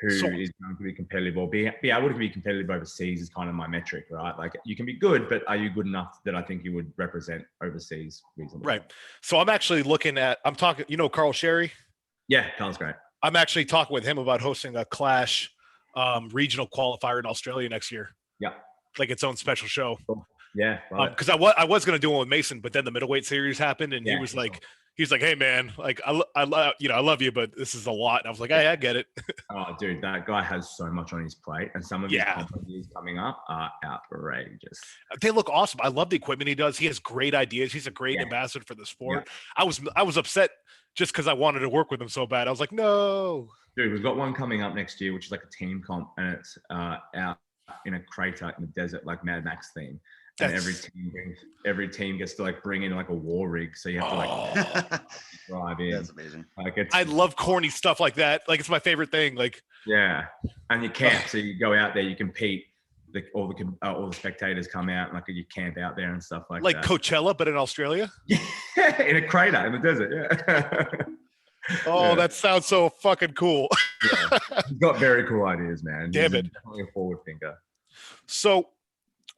who is going to be competitive or be able to be competitive overseas is kind of my metric, right? Like you can be good, but are you good enough that I think you would represent overseas reasonably? Right. So I'm actually I'm talking, Carl Sherry? Yeah, Carl's great. I'm actually talking with him about hosting a Clash regional qualifier in Australia next year. Yeah. Like its own special show. Cool. Yeah. Because I was going to do one with Mason, but then the middleweight series happened and he was like, he's like, hey man, like I love you, but this is a lot. And I was like, hey, I get it. Oh, dude, that guy has so much on his plate, and some of his companies coming up are outrageous. They look awesome. I love the equipment he does. He has great ideas. He's a great ambassador for the sport. Yeah. I was upset just because I wanted to work with him so bad. I was like, no. Dude, we've got one coming up next year, which is like a team comp, and it's out in a crater in the desert, like Mad Max theme. And every team gets to like bring in like a war rig, so you have to like drive in. That's amazing. Like I love corny stuff like that. Like it's my favorite thing. Like and you camp, so you go out there, you compete. All the spectators come out, and like you camp out there and stuff like that. Like Coachella, but in Australia. Yeah, in a crater in the desert. Yeah. That sounds so fucking cool. Yeah, he's got very cool ideas, man. Damn it, definitely a forward thinker. So.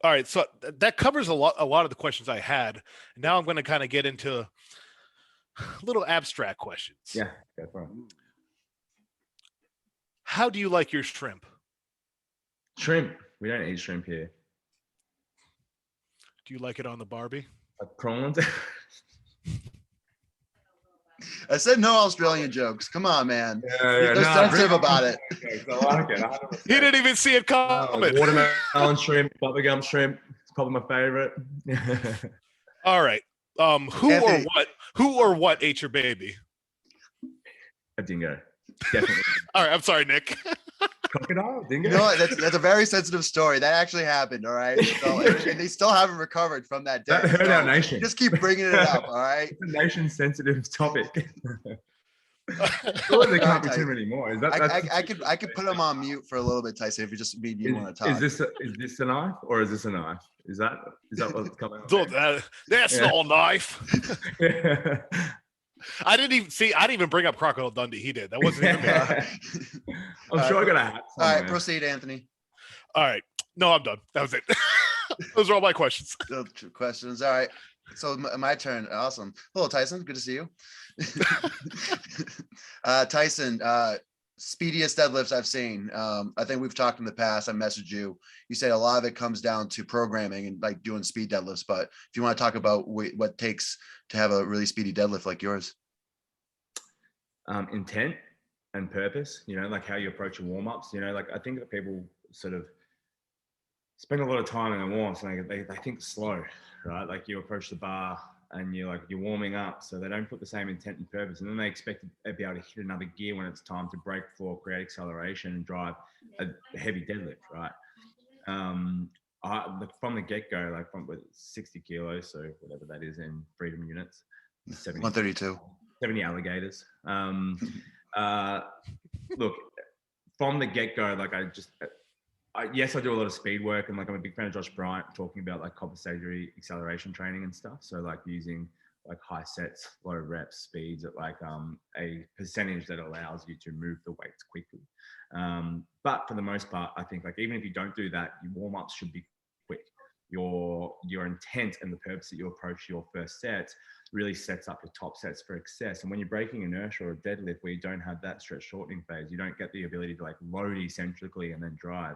All right, so that covers a lot of the questions I had. Now I'm going to kind of get into little abstract questions. Yeah, go for it. How do you like your shrimp? Shrimp. We don't eat shrimp here. Do you like it on the Barbie? Like prawns? I said no Australian jokes. Come on, man. They're sensitive about it. I like it. 100%. He didn't even see it coming. Watermelon shrimp, bubblegum shrimp. It's probably my favorite. All right. Who or what ate your baby? A dingo. Definitely. All right. I'm sorry, Nick. Crocodile? Dingo? You know what? That's a very sensitive story. That actually happened. All right. So, and they still haven't recovered from that day. That hurt our nation. Just keep bringing it up. All right. It's a nation sensitive topic. There can't be too many more. Is that? I could put them on mute for a little bit, Tyson, if you just mean you want to talk. Is this a knife or is this a knife? Is that what's coming up? That's not a knife. I didn't even bring up Crocodile Dundee. He did. That wasn't even me. I'm sure I got a hat somewhere. All right, proceed, Anthony. All right. No, I'm done. That was it. Those are all my questions. Those two questions. All right. So my turn. Awesome. Hello, Tyson. Good to see you. Tyson, speediest deadlifts I've seen. I think we've talked in the past. I messaged you. You said a lot of it comes down to programming and like doing speed deadlifts. But if you want to talk about what it takes to have a really speedy deadlift like yours. Intent and purpose, like how you approach your warm-ups, like I think that people sort of spend a lot of time in the warm-ups and they think slow, right? Like you approach the bar and you're warming up, so they don't put the same intent and purpose, and then they expect to be able to hit another gear when it's time to break floor, create acceleration, and drive a heavy deadlift, right? From the get-go, like from with 60 kilos, so whatever that is in freedom units, 132, 70 alligators. Look, from the get-go, like yes, I do a lot of speed work, and like I'm a big fan of Josh Bryant talking about like compensatory acceleration training and stuff. So like using like high sets, low reps, speeds at like a percentage that allows you to move the weights quickly. But for the most part, I think like even if you don't do that, your warm-ups should be quick. Your intent and the purpose that you approach your first sets really sets up your top sets for excess. And when you're breaking inertia or a deadlift where you don't have that stretch shortening phase, you don't get the ability to like load eccentrically and then drive.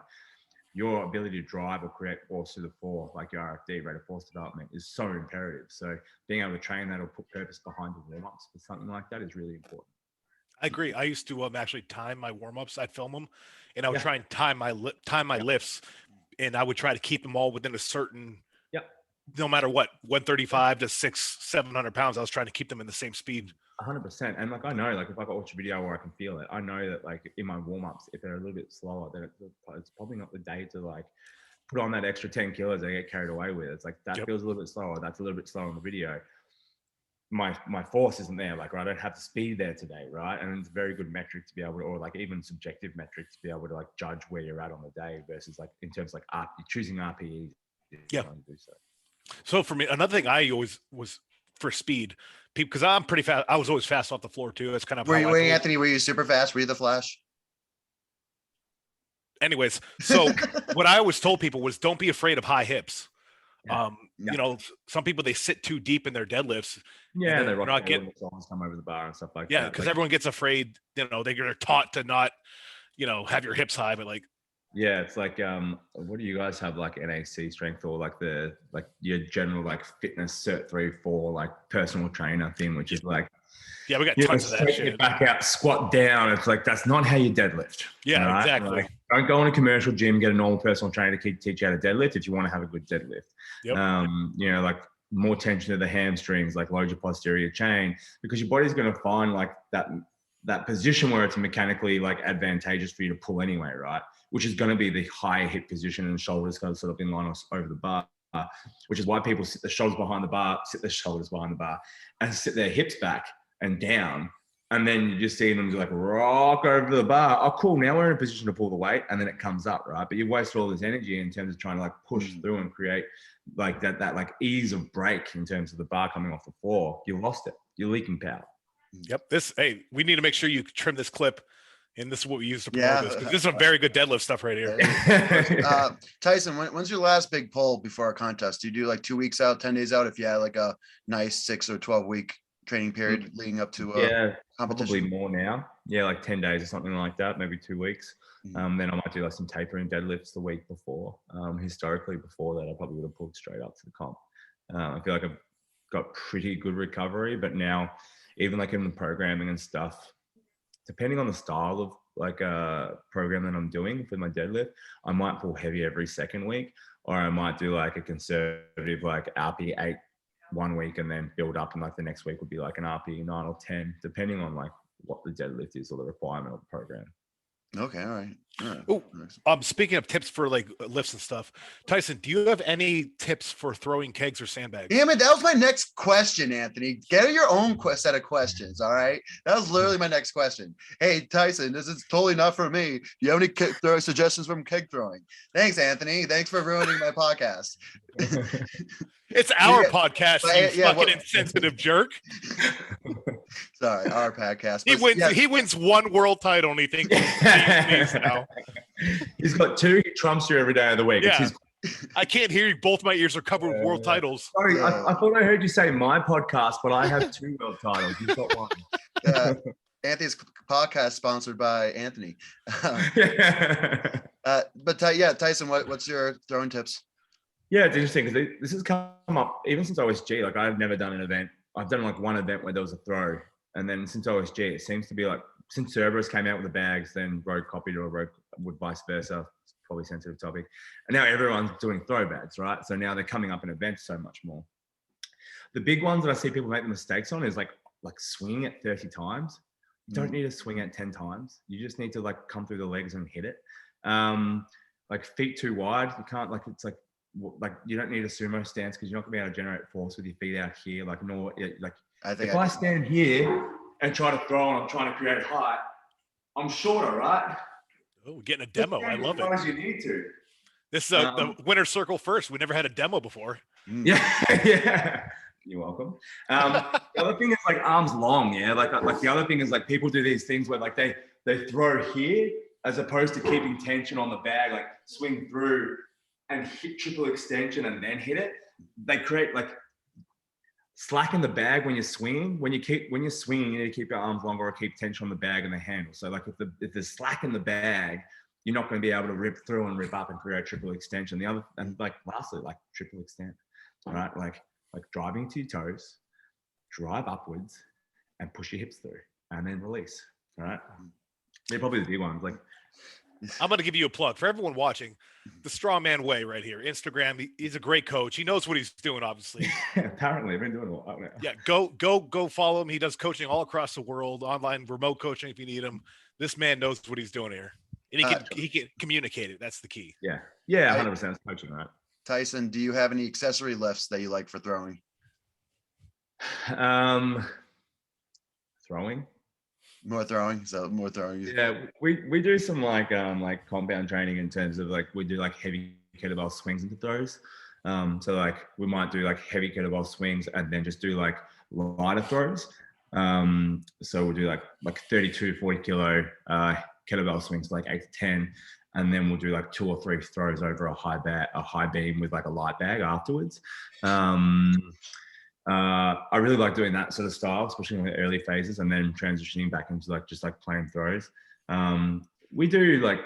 Your ability to drive or create force through the floor, like your RFD, rate of force development, is so imperative. So being able to train that or put purpose behind the warm-ups for something like that is really important. I agree. I used to actually time my warm-ups. I'd film them, and I would try and time my lifts, and I would try to keep them all within a certain. No matter what, 135 to 600-700 pounds, I was trying to keep them in the same speed. 100%. And like I know, like if I watch a video where I can feel it, I know that like in my warm-ups, if they're a little bit slower, then it's probably not the day to like put on that extra 10 kilos I get carried away with. It's like that feels a little bit slower. That's a little bit slower in the video. My force isn't there. Like I don't have the speed there today, right? And it's a very good metric to be able to, or like even subjective metrics to be able to like judge where you're at on the day versus like in terms of like choosing RPE. Yeah. So for me, another thing I always was for speed, because I'm pretty fast. I was always fast off the floor too. It's kind of were you, Anthony? Were you super fast? Were you the Flash? Anyways, so what I always told people was don't be afraid of high hips. You know, some people, they sit too deep in their deadlifts. Yeah, they're not getting come over the bar and stuff like that. Yeah, because everyone gets afraid. You know, they're taught to not, have your hips high, but like. Yeah, it's like what do you guys have, like NAC strength or like your general like fitness cert 3-4 like personal trainer thing, which is like we got tons of that shit. Your back out, squat down. It's like that's not how you deadlift. Yeah, right? exactly. Like, don't go in a commercial gym, get a normal personal trainer to teach you how to deadlift if you want to have a good deadlift. Yep. Like more tension to the hamstrings, like load your posterior chain, because your body's going to find like that position where it's mechanically like advantageous for you to pull anyway, right? Which is going to be the high hip position and shoulders kind of sort of in line over the bar, which is why people sit the shoulders behind the bar, sit their shoulders behind the bar, and sit their hips back and down. And then you just see them like rock over the bar. Oh, cool. Now we're in a position to pull the weight, and then it comes up, right? But you waste all this energy in terms of trying to like push through and create like that like ease of break in terms of the bar coming off the floor. You lost it. You're leaking power. Yep. Hey, we need to make sure you trim this clip. And this is what we use to promote this, because this is a very good deadlift stuff right here. Tyson, when's your last big pull before a contest? Do you do like 2 weeks out, 10 days out if you had like a nice 6 or 12 week training period leading up to competition? Probably more now. Yeah, like 10 days or something like that, maybe 2 weeks. Then I might do like some tapering deadlifts the week before. Historically, before that, I probably would have pulled straight up to the comp. I feel like I've got pretty good recovery, but now even like in the programming and stuff, depending on the style of like a program that I'm doing for my deadlift, I might pull heavy every second week, or I might do like a conservative like RP 8 1 week and then build up, and like the next week would be like an RP 9 or 10, depending on like what the deadlift is or the requirement of the program. Okay, all right. Oh, speaking of tips for like lifts and stuff, Tyson, do you have any tips for throwing kegs or sandbags? Damn it, that was my next question, Anthony. Get your own set of questions, all right? That was literally my next question. Hey, Tyson, this is totally not for me. Do you have any suggestions from keg throwing? Thanks, Anthony. Thanks for ruining my podcast. It's our podcast, you fucking insensitive jerk. Sorry, our podcast. He wins one world title and he thinks he's now. He's got 2. He trumps you every day of the week. Yeah. I can't hear you. Both my ears are covered with world titles. Sorry, I thought I heard you say my podcast, but I have 2 world titles. You've got 1. Anthony's podcast sponsored by Anthony. Tyson, what's your throwing tips? Yeah, it's interesting because this has come up even since OSG. Like I've never done an event. I've done like one event where there was a throw, and then since OSG, it seems to be like since Cerberus came out with the bags, then Road copied or Road would vice versa probably a sensitive topic. And now everyone's doing throwbacks, right? So now they're coming up in events so much more. The big ones that I see people make the mistakes on is like swinging it 30 times. You don't need to swing it 10 times. You just need to like come through the legs and hit it. Like feet too wide. You can't it's like you don't need a sumo stance because you're not gonna be able to generate force with your feet out here. Like if I stand here and try to throw and I'm trying to create height, I'm shorter, right? Oh, we're getting a demo. I love it. As you need to. This is the winner's circle first. We never had a demo before. Yeah, yeah. You're welcome. The other thing is like arms long, yeah. Like the other thing is like people do these things where like they throw here as opposed to keeping tension on the bag, like swing through and hit triple extension and then hit it. They create like slacken the bag when you're swinging. When you're swinging, you need to keep your arms longer or keep tension on the bag and the handle. So like if there's slack in the bag, you're not going to be able to rip through and rip up and create triple extension. Lastly, like triple extent, right? Like driving to your toes, drive upwards, and push your hips through, and then release. Right? They're probably the big ones. Like, I'm going to give you a plug for everyone watching. The Strongman Way right here, Instagram. He's a great coach. He knows what he's doing, obviously. Apparently, I've been doing a lot now. Yeah, go follow him. He does coaching all across the world, online, remote coaching if you need him. This man knows what he's doing here, and he can communicate it. That's the key. Yeah, 100% coaching, right? Tyson, do you have any accessory lifts that you like for throwing? Throwing. More throwing. Yeah, we do some like compound training in terms of like we do like heavy kettlebell swings into throws. So like we might do like heavy kettlebell swings and then just do like lighter throws. So we'll do like 32, 40 kilo kettlebell swings, like 8 to 10. And then we'll do like 2 or 3 throws over a high beam with like a light bag afterwards. I really like doing that sort of style, especially in the early phases, and then transitioning back into like just like plain throws. We do like,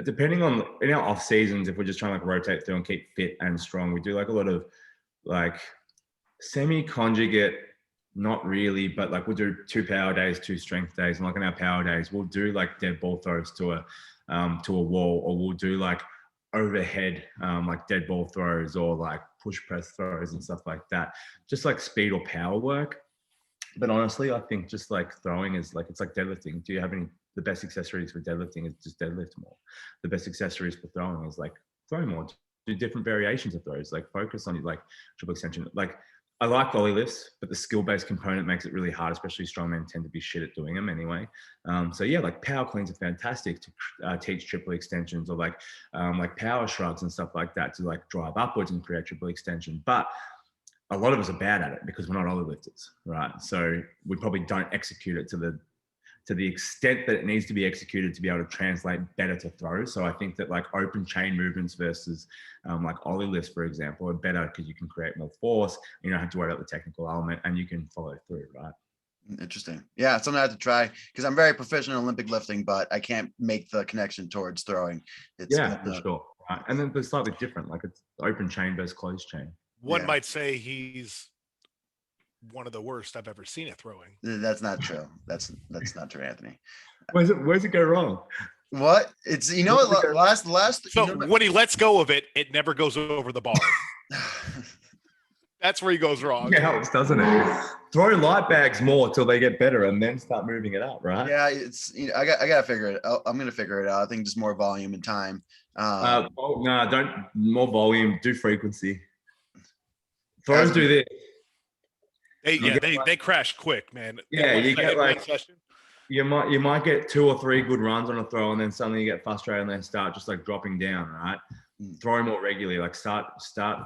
depending on in our off seasons, if we're just trying to like rotate through and keep fit and strong, we do like a lot of like semi-conjugate, not really, but like we'll do 2 power days, 2 strength days, and like in our power days, we'll do like dead ball throws to a wall, or we'll do like overhead like dead ball throws or like push press throws and stuff like that, just like speed or power work. But honestly, I think just like throwing is like, it's like deadlifting. Do you have the best accessories for deadlifting is just deadlift more. The best accessories for throwing is like throw more, do different variations of throws, like focus on like triple extension. Like I like ollie lifts, but the skill-based component makes it really hard, especially strongmen tend to be shit at doing them anyway. So yeah, like power cleans are fantastic to teach triple extensions, or like power shrugs and stuff like that to like drive upwards and create triple extension. But a lot of us are bad at it because we're not ollie lifters, right? So we probably don't execute it to the extent that it needs to be executed to be able to translate better to throws. So I think that like open chain movements versus like ollie lifts, for example, are better because you can create more force. You don't have to worry about the technical element and you can follow through, right? Interesting. Yeah, it's something I have to try because I'm very proficient in Olympic lifting, but I can't make the connection towards throwing. For sure. Right. And then they're slightly different, like it's open chain versus closed chain. One might say he's one of the worst I've ever seen at throwing. That's not true. That's not true, Anthony. Where's it go wrong? What? It's last. So when he lets go of it, it never goes over the bar. That's where he goes wrong. It helps, doesn't it? Throw light bags more till they get better, and then start moving it up, right? Yeah, it's I gotta figure it out. I'm gonna figure it out. I think just more volume and time. No, don't more volume. Do frequency. Throws do this. They crash quick, man. Yeah, you get like you might get 2 or 3 good runs on a throw, and then suddenly you get frustrated and then start just like dropping down, right? Throw more regularly, like start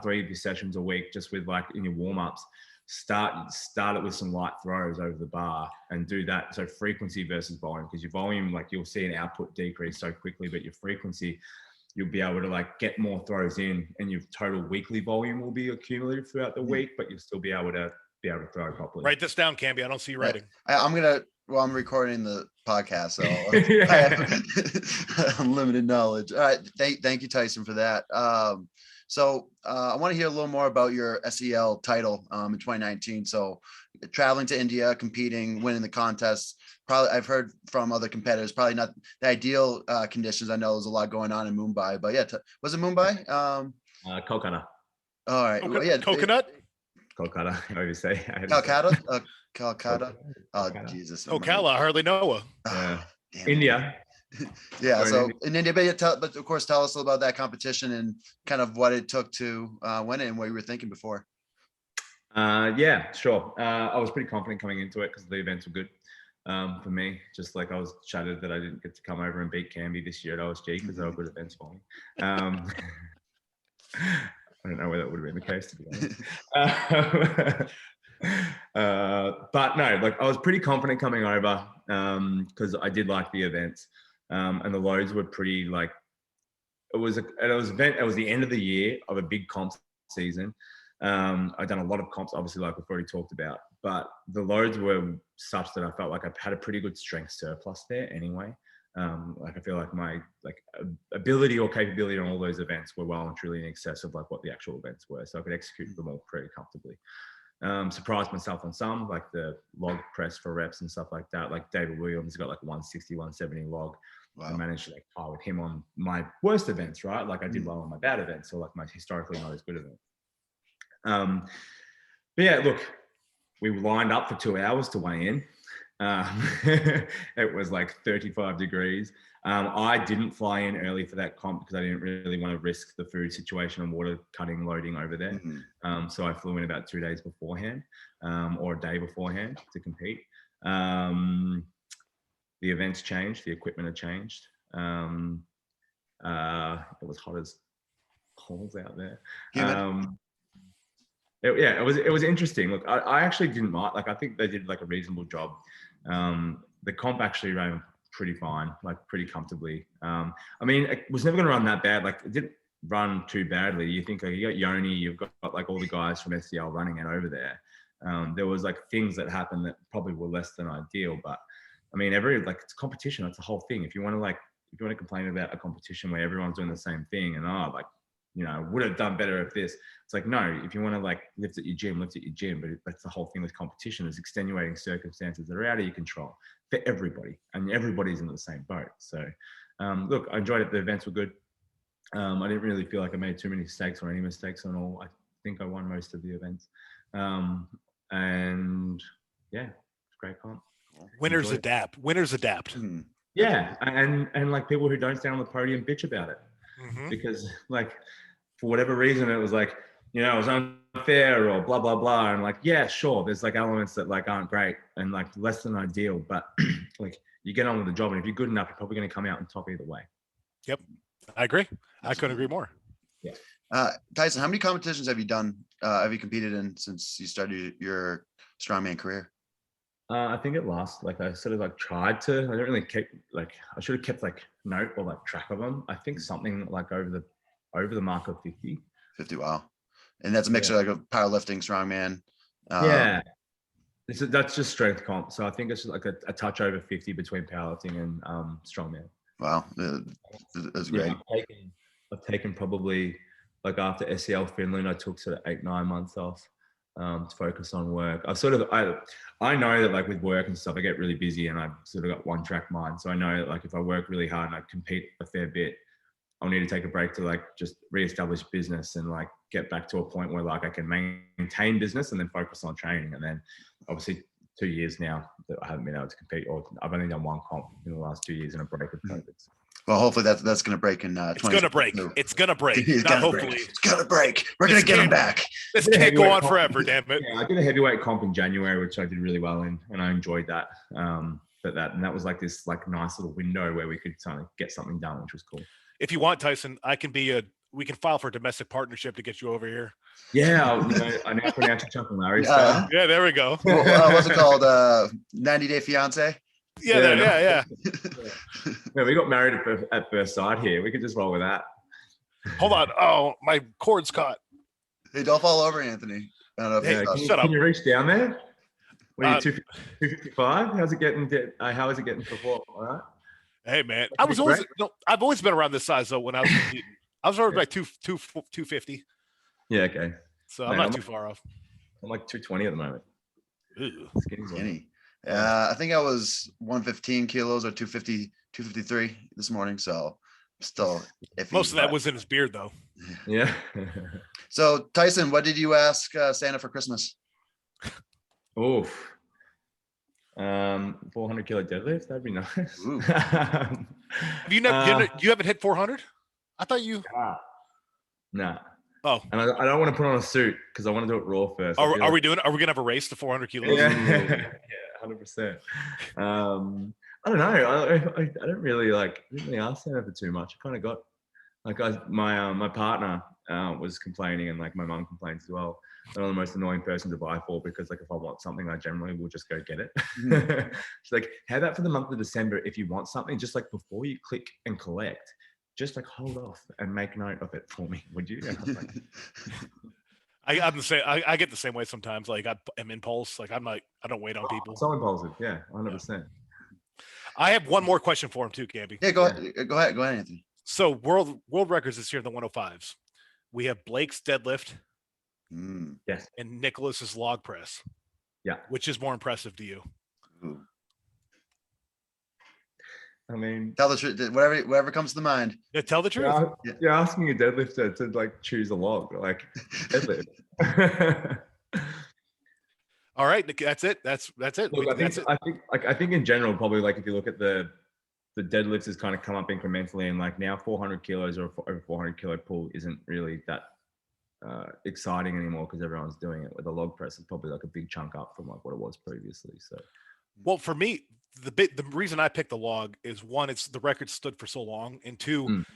3 of your sessions a week just with like in your warm-ups. Start it with some light throws over the bar and do that. So frequency versus volume, because your volume, like you'll see an output decrease so quickly, but your frequency, you'll be able to like get more throws in, and your total weekly volume will be accumulated throughout the week, but you'll still be able to throw properly. Write this down, Camby. I don't see you writing. I'm recording the podcast, so I have unlimited knowledge. All right. Thank you, Tyson, for that. So I want to hear a little more about your SEL title in 2019. So traveling to India, competing, winning the contest. Probably I've heard from other competitors, probably not the ideal conditions. I know there's a lot going on in Mumbai, but yeah, was it Mumbai? Kolkata. All right. Well, yeah. Coconut? Kolkata, I would say. Calcutta? Calcutta? Oh, Kolkata. Jesus. Ocala, I hardly know her. Yeah. Damn it. India. Yeah. Sorry, So India. in India, but of course, tell us about that competition and kind of what it took to win it and what you were thinking before. Yeah, sure. I was pretty confident coming into it because the events were good for me. Just like I was shattered that I didn't get to come over and beat Canby this year at OSG because they were good events for me. I don't know whether that would have been the case, to be honest. But no, like I was pretty confident coming over because I did like the events, and the loads were pretty like it was the end of the year of a big comp season. I've done a lot of comps, obviously, like we've already talked about, but the loads were such that I felt like I had a pretty good strength surplus there anyway. Like I feel like my ability or capability on all those events were well and truly in excess of like what the actual events were, so I could execute them all pretty comfortably. Surprised myself on some, like the log press for reps and stuff like that. Like David Williams got like 160, 170 log. Wow. I managed to like tie with him on my worst events, right? Like I did well on my bad events, or like my historically not as good events. But yeah, look, we lined up for 2 hours to weigh in. It was like 35 degrees. I didn't fly in early for that comp because I didn't really want to risk the food situation and water cutting loading over there. Mm-hmm. So I flew in about 2 days beforehand, or a day beforehand to compete. The events changed, the equipment had changed. It was hot as coals out there. It was interesting. Look, I actually didn't mind. Like I think they did like a reasonable job. The comp actually ran pretty fine, like pretty comfortably. I mean, it was never going to run that bad. Like it didn't run too badly. You think like you got Yoni, you've got like all the guys from SCL running it over there. There was like things that happened that probably were less than ideal, but I mean, it's competition. That's the whole thing. If you want to complain about a competition where everyone's doing the same thing and would have done better if this. It's like, no, if you want to like lift at your gym, but that's the whole thing with competition is extenuating circumstances that are out of your control for everybody, and everybody's in the same boat. So look, I enjoyed it. The events were good. I didn't really feel like I made too many mistakes or any mistakes on all. I think I won most of the events. And yeah, it's great comp. Winners adapt. Yeah, and like people who don't stand on the podium bitch about it. Mm-hmm. Because like for whatever reason it was like, it was unfair or blah blah blah, and like, yeah, sure, there's like elements that like aren't great and like less than ideal, but like you get on with the job, and if you're good enough, you're probably going to come out on top either way. Yep, I agree. I couldn't agree more. Yeah. Tyson, how many competitions have you done? Have you competed in since you started your strongman career? I think it lasts, like I sort of like tried to, I don't really keep like, I should have kept like note or like track of them. I think something like over the mark of 50. 50, wow. And that's a mixture like of powerlifting, strongman. Yeah. That's just strength comp. So I think it's like a touch over 50 between powerlifting and strongman. Wow. That's great. Yeah, I've taken probably like after SCL Finland, I took sort of 8-9 months off. To focus on work. I know that like with work and stuff, I get really busy and I've sort of got one track mind. So I know that like if I work really hard and I compete a fair bit, I'll need to take a break to like just reestablish business and like get back to a point where like I can maintain business and then focus on training. And then obviously 2 years now that I haven't been able to compete, or I've only done one comp in the last 2 years in a break with COVID. Well, hopefully that's going to break in. It's going to break. It's going to break. It's going to break. We're going to get them back. This can't go on forever, damn it. Yeah, I did a heavyweight comp in January, which I did really well in, and I enjoyed that. That was like this like nice little window where we could kind of get something done, which was cool. If you want, Tyson, we can file for a domestic partnership to get you over here. Yeah, I now pronounce it Chuck and Larry style. Yeah, there we go. What's it called? 90 Day Fiance? Yeah. Yeah, we got married at first sight here. We could just roll with that. Hold on. Oh, my cord's caught. Hey, don't fall over, Anthony. I don't know if shut up. Can you reach down there? What are you, 255? How's it getting? How is it getting before? All right. Hey, man. I've always been around this size though when I was competing. I was already like 250. Yeah, okay. So I'm not too far off. I'm like 220 at the moment. Ew. Skinny. I think I was 115 kilos or 250, 253 this morning. So still iffy. Most of that was in his beard, though. Yeah. So Tyson, what did you ask Santa for Christmas? Oof. 400 kilo deadlift. That'd be nice. Have you never? You haven't hit 400? I thought you. Nah. Oh. And I don't want to put on a suit because I want to do it raw first. Are we doing it? Are we gonna have a race to 400 kilos? Yeah, 100%. I don't know. I don't really ask Santa for too much. I kind of got my partner was complaining, and like my mum complains as well. I'm the most annoying person to buy for because like if I want something, I generally will just go get it. She's like, how about for the month of December, if you want something, just like before you click and collect, just like hold off and make note of it for me, would you? I'm the same. I get the same way sometimes. Like I'm impulse. Like I don't wait on people. So impulsive. Yeah, 100%. I have one more question for him too, Gabby. Yeah, go ahead, Anthony. So world records this year in the 105s. We have Blake's deadlift. Yes. And Nicholas's log press. Yeah. Which is more impressive to you? Ooh. I mean, tell the truth. Whatever comes to mind. Yeah, tell the truth. You're asking a deadlifter to like choose a log, like deadlift. All right, that's it. That's it. Look, I think in general, probably like if you look at the deadlifts has kind of come up incrementally, and like now 400 kilos or over 400 kilo pull isn't really that exciting anymore because everyone's doing it. With the log press is probably like a big chunk up from like what it was previously. So, well, for me, the reason I picked the log is one, it's the record stood for so long, and two,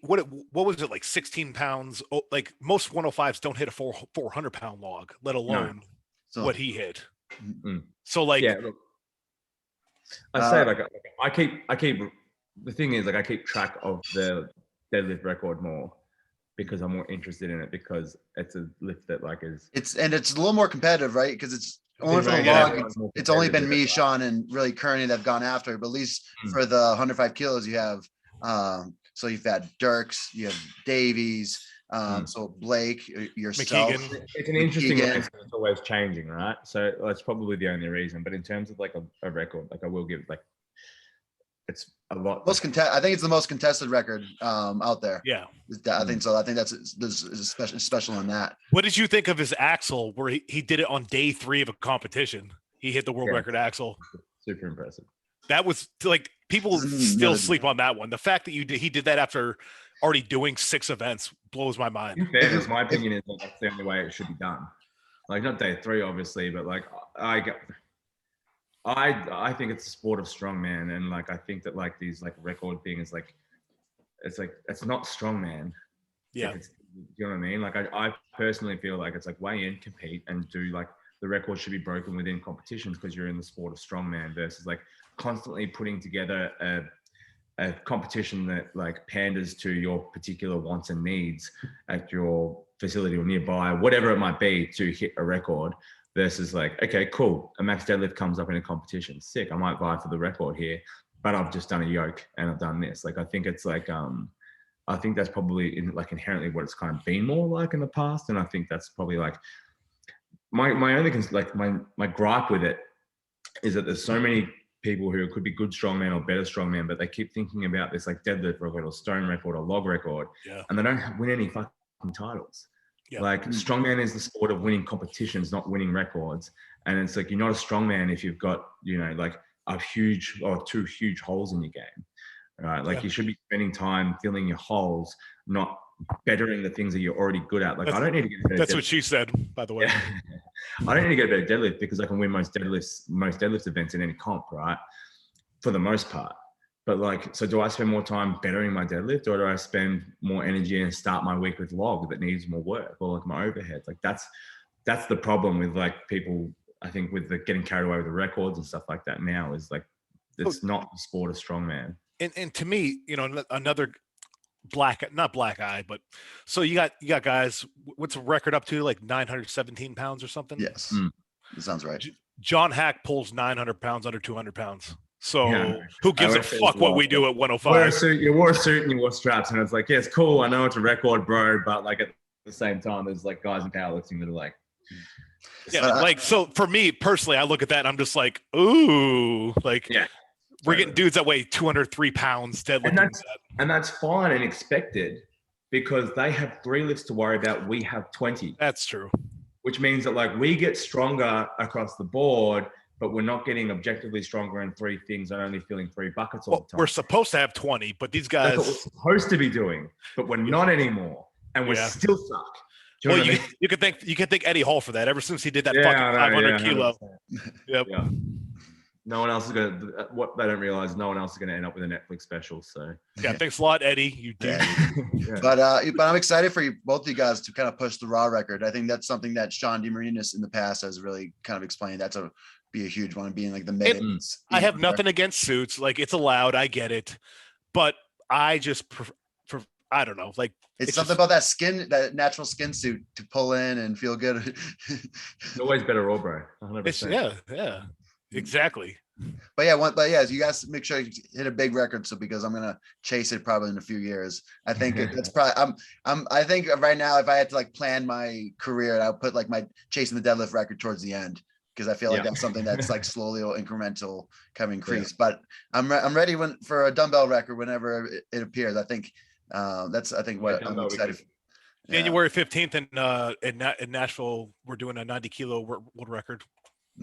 what was it, like 16 pounds? Like most 105s don't hit a 400 pound log, let alone what he hit. So like, yeah, look, I say like I keep the thing is like I keep track of the deadlift record more because I'm more interested in it because it's a lift that like is it's a little more competitive, right? Because it's only for the log. It's only been me, Sean, and really Kearney that have gone after it. But at least for the 105 kilos, you have so you've had Dirks, you have Davies, so Blake, yourself. McKeegan. It's an interesting race. It's always changing, right? So that's probably the only reason. But in terms of like a record, like I will give like it's a lot. I think it's the most contested record out there. Yeah, I think so. I think that's special in that. What did you think of his axle where he did it on day 3 of a competition? He hit the world record axle. Super impressive. That was like people still sleep on that one. The fact that he did that after already doing 6 events blows my mind. In fairness, my opinion is that that's the only way it should be done. Like not day 3, obviously, but like I think it's a sport of strongman, and like I think that like these like record thing is like it's not strongman. Yeah, you know what I mean? Like I personally feel like it's like weigh in, compete, and do like the record should be broken within competitions because you're in the sport of strongman versus like constantly putting together a competition that like panders to your particular wants and needs at your facility or nearby, whatever it might be, to hit a record. Versus like, okay, cool. A max deadlift comes up in a competition. Sick. I might vie for the record here, but I've just done a yoke and I've done this. Like, I think it's like, I think that's probably inherently what it's kind of been more like in the past. And I think that's probably like my only my gripe with it is that there's so many people who could be good strongman or better strongman, but they keep thinking about this like deadlift record or stone record or log record, and they don't win any fucking titles. Yeah. Like strongman is the sport of winning competitions, not winning records. And it's like, you're not a strongman if you've got, like a huge or 2 huge holes in your game, right? Like you should be spending time filling your holes, not bettering the things that you're already good at. Like I don't need to get a better That's what she said, by the way. I don't need to get a better deadlift because I can win most deadlift events in any comp, right? For the most part. But like, so do I spend more time bettering my deadlift, or do I spend more energy and start my week with log that needs more work, or like my overhead? Like that's the problem with like people, I think, with the getting carried away with the records and stuff like that now, is like, it's not the sport of strongman. And to me, another not black eye, but so you got guys, what's a record up to, like 917 pounds or something? Yes. That sounds right. John Hack pulls 900 pounds under 200 pounds. So Yeah, who I gives a went for fuck as what well. we do at You wore a 105? suit, you wore a suit and you wore straps, and it's like, yeah, it's cool. I know it's a record, bro, but like at the same time, there's like guys in powerlifting that are like, Yeah, like so for me personally, I look at that and I'm just like, ooh, like yeah, we're getting dudes that weigh 203 pounds deadlifting. and that's fine and expected because they have 3 lifts to worry about. We have 20. That's true. Which means that like we get stronger across the board, but we're not getting objectively stronger in 3 things and only filling 3 buckets all the time. We're supposed to have 20, but these guys. That's what we're supposed to be doing, but we're not anymore, and we still suck. Do you know what I mean? you can thank Eddie Hall for that. Ever since he did that Yeah, fucking 500 kilo. 100%. Yep. Yeah. No one else is gonna. What they don't realize, no one else is gonna end up with a Netflix special. So yeah, thanks a lot, Eddie. You did. Yeah. But I'm excited for you, both of you guys, to kind of push the raw record. I think that's something that Sean DeMarinis in the past has really kind of explained. That's be a huge one, being like the mid. I have nothing against suits. Like it's allowed. I get it, but I just I don't know. Like it's something about that skin, that natural skin suit to pull in and feel good. It's always better raw, bro. 100%. Yeah, exactly. But yeah, you guys make sure you hit a big record. So because I'm gonna chase it probably in a few years. I think that's probably I think right now if I had to like plan my career, I'll put like my chasing the deadlift record towards the end because I feel like that's something that's like slowly or incremental kind of increase. But I'm ready for a dumbbell record whenever it appears. I think that's what I'm excited for. January 15th in Nashville, we're doing a 90 kilo world record.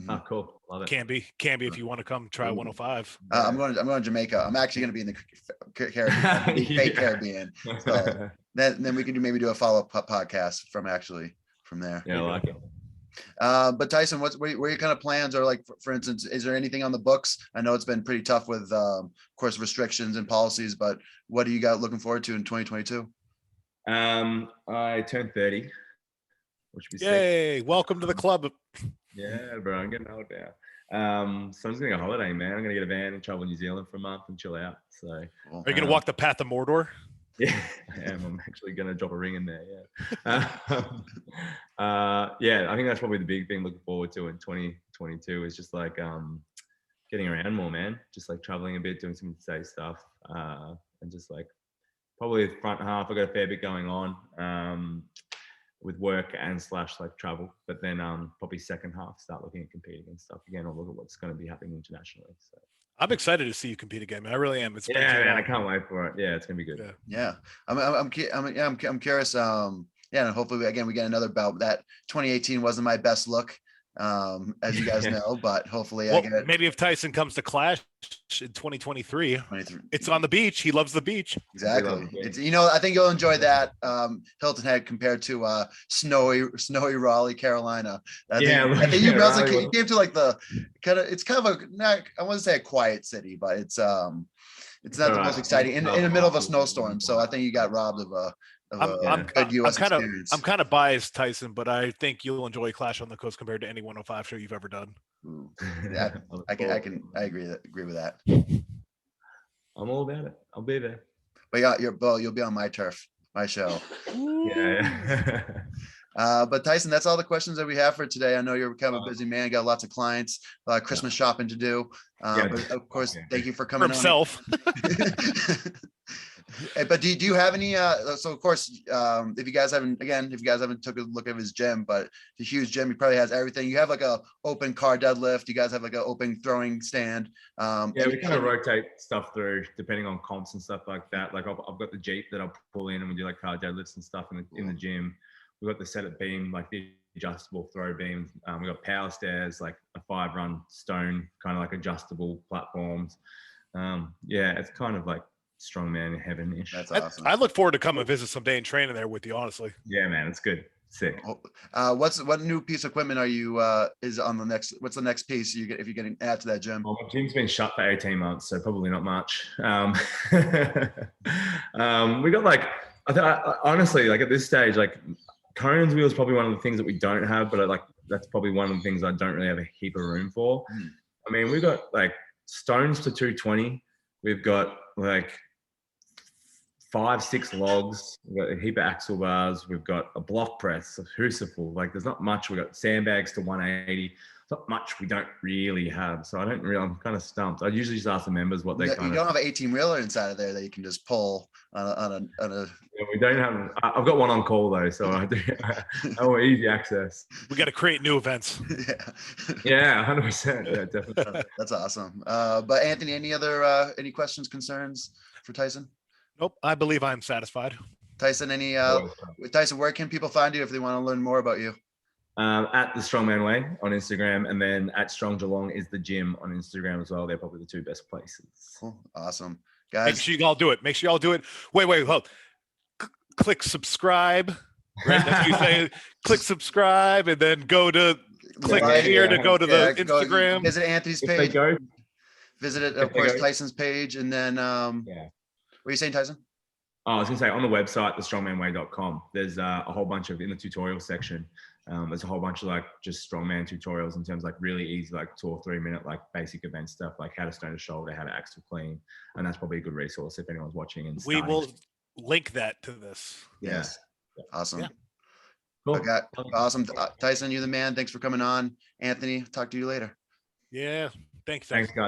Oh, cool. Love it. Can be if you want to come try 105. I'm going to Jamaica. I'm actually going to be in the Caribbean, fake Caribbean. So then we can maybe do a follow-up podcast from there. Yeah, I like it. But Tyson, what are your kind of plans? Or like, for instance, is there anything on the books? I know it's been pretty tough with, of course, restrictions and policies, but what do you got looking forward to in 2022? I turned 30, which would be yay! sick. Welcome to the club. Yeah, bro, I'm getting old now. So I'm just gonna go holiday, man. I'm gonna get a van and travel New Zealand for a month and chill out. So are you gonna walk the path of Mordor? Yeah, I am. I'm actually gonna drop a ring in there. Yeah. I think that's probably the big thing looking forward to in 2022 is just like getting around more, man. Just like traveling a bit, doing some safe stuff, and just like probably the front half. I got a fair bit going on. With work and / like travel, but then probably second half start looking at competing and stuff again, or look at what's going to be happening internationally. So I'm excited to see you compete again, man. I really am. Man, I can't wait for it. Yeah, it's gonna be good. Yeah. I'm curious. And hopefully we get another belt. That 2018 wasn't my best look, as you guys know, but hopefully I get it. Maybe if Tyson comes to Clash in 2023, it's on the beach. He loves the beach. Exactly. It's, I think you'll enjoy that Hilton Head compared to snowy Raleigh, Carolina. I think you guys came to like the it's kind of I want to say a quiet city, but it's not the most exciting in the middle of a snowstorm. So I think you got robbed of a good US experience. I'm kind of biased, Tyson, but I think you'll enjoy Clash on the Coast compared to any 105 show you've ever done. Ooh, yeah, I agree with that. I'm all about it. I'll be there. But yeah, you'll be on my turf, my show. Yeah. But Tyson, that's all the questions that we have for today. I know you're kind of a busy man, got lots of clients, Christmas shopping to do. But of course, thank you for coming for himself. But do you have any? So of course, if you guys haven't took a look at his gym, but it's a huge gym. He probably has everything. You have like a open car deadlift. You guys have like an open throwing stand. We kind of rotate stuff through depending on comps and stuff like that. Like I've got the Jeep that I'll pull in and we do like car deadlifts and stuff in the gym. We've got the set up beam, like the adjustable throw beam. We've got power stairs, like a 5-run stone, kind of like adjustable platforms. It's kind of like strongman heaven-ish. That's awesome. I look forward to coming visit someday and training there with you, honestly. Yeah, man, it's good. Sick. What new piece of equipment are you is on the next? What's the next piece you get if you're getting add to that gym? Well, my gym's been shut for 18 months, so probably not much. We got like honestly, like at this stage, like Conan's wheel is probably one of the things that we don't have, but that's probably one of the things I don't really have a heap of room for. I mean, we've got like stones to 220. We've got like 5-6 logs. We've got a heap of axle bars. We've got a block press, a crucible. Like there's not much. We've got sandbags to 180. There's not much we don't really have. So I'm kind of stumped. I usually just ask the members what they You don't have an 18-wheeler inside of there that you can just pull on a Yeah, we don't have. I've got one on call though, so I do. Oh, easy access. We got to create new events. Yeah. Yeah, 100%. Yeah, definitely. That's awesome. But Anthony, any questions, concerns for Tyson? Nope. I believe I'm satisfied. Tyson, Tyson, where can people find you if they want to learn more about you? At the Strongman Way on Instagram, and then at Strong Geelong is the gym on Instagram as well. They're probably the 2 best places. Cool. Awesome. Make Guys, sure you all do it. Make sure you all do it. Wait, hold. Click subscribe. Right? That's what you say. Click subscribe, and then click here to go to the Instagram. Visit Anthony's If they page. go, Visit it, of course, Tyson's page, and then yeah. What are you saying, Tyson? Oh, I was gonna say on the website, thestrongmanway.com, there's a whole bunch of, in the tutorial section, there's a whole bunch of like just strongman tutorials in terms of like really easy, like 2 or 3 minute, like basic event stuff, like how to stone a shoulder, how to axle clean. And that's probably a good resource if anyone's watching. And We will link that to this. Yes. Yeah. Awesome. Yeah. Cool. Okay. Awesome. Tyson, you're the man. Thanks for coming on. Anthony, talk to you later. Yeah. Thanks. Thanks, guys.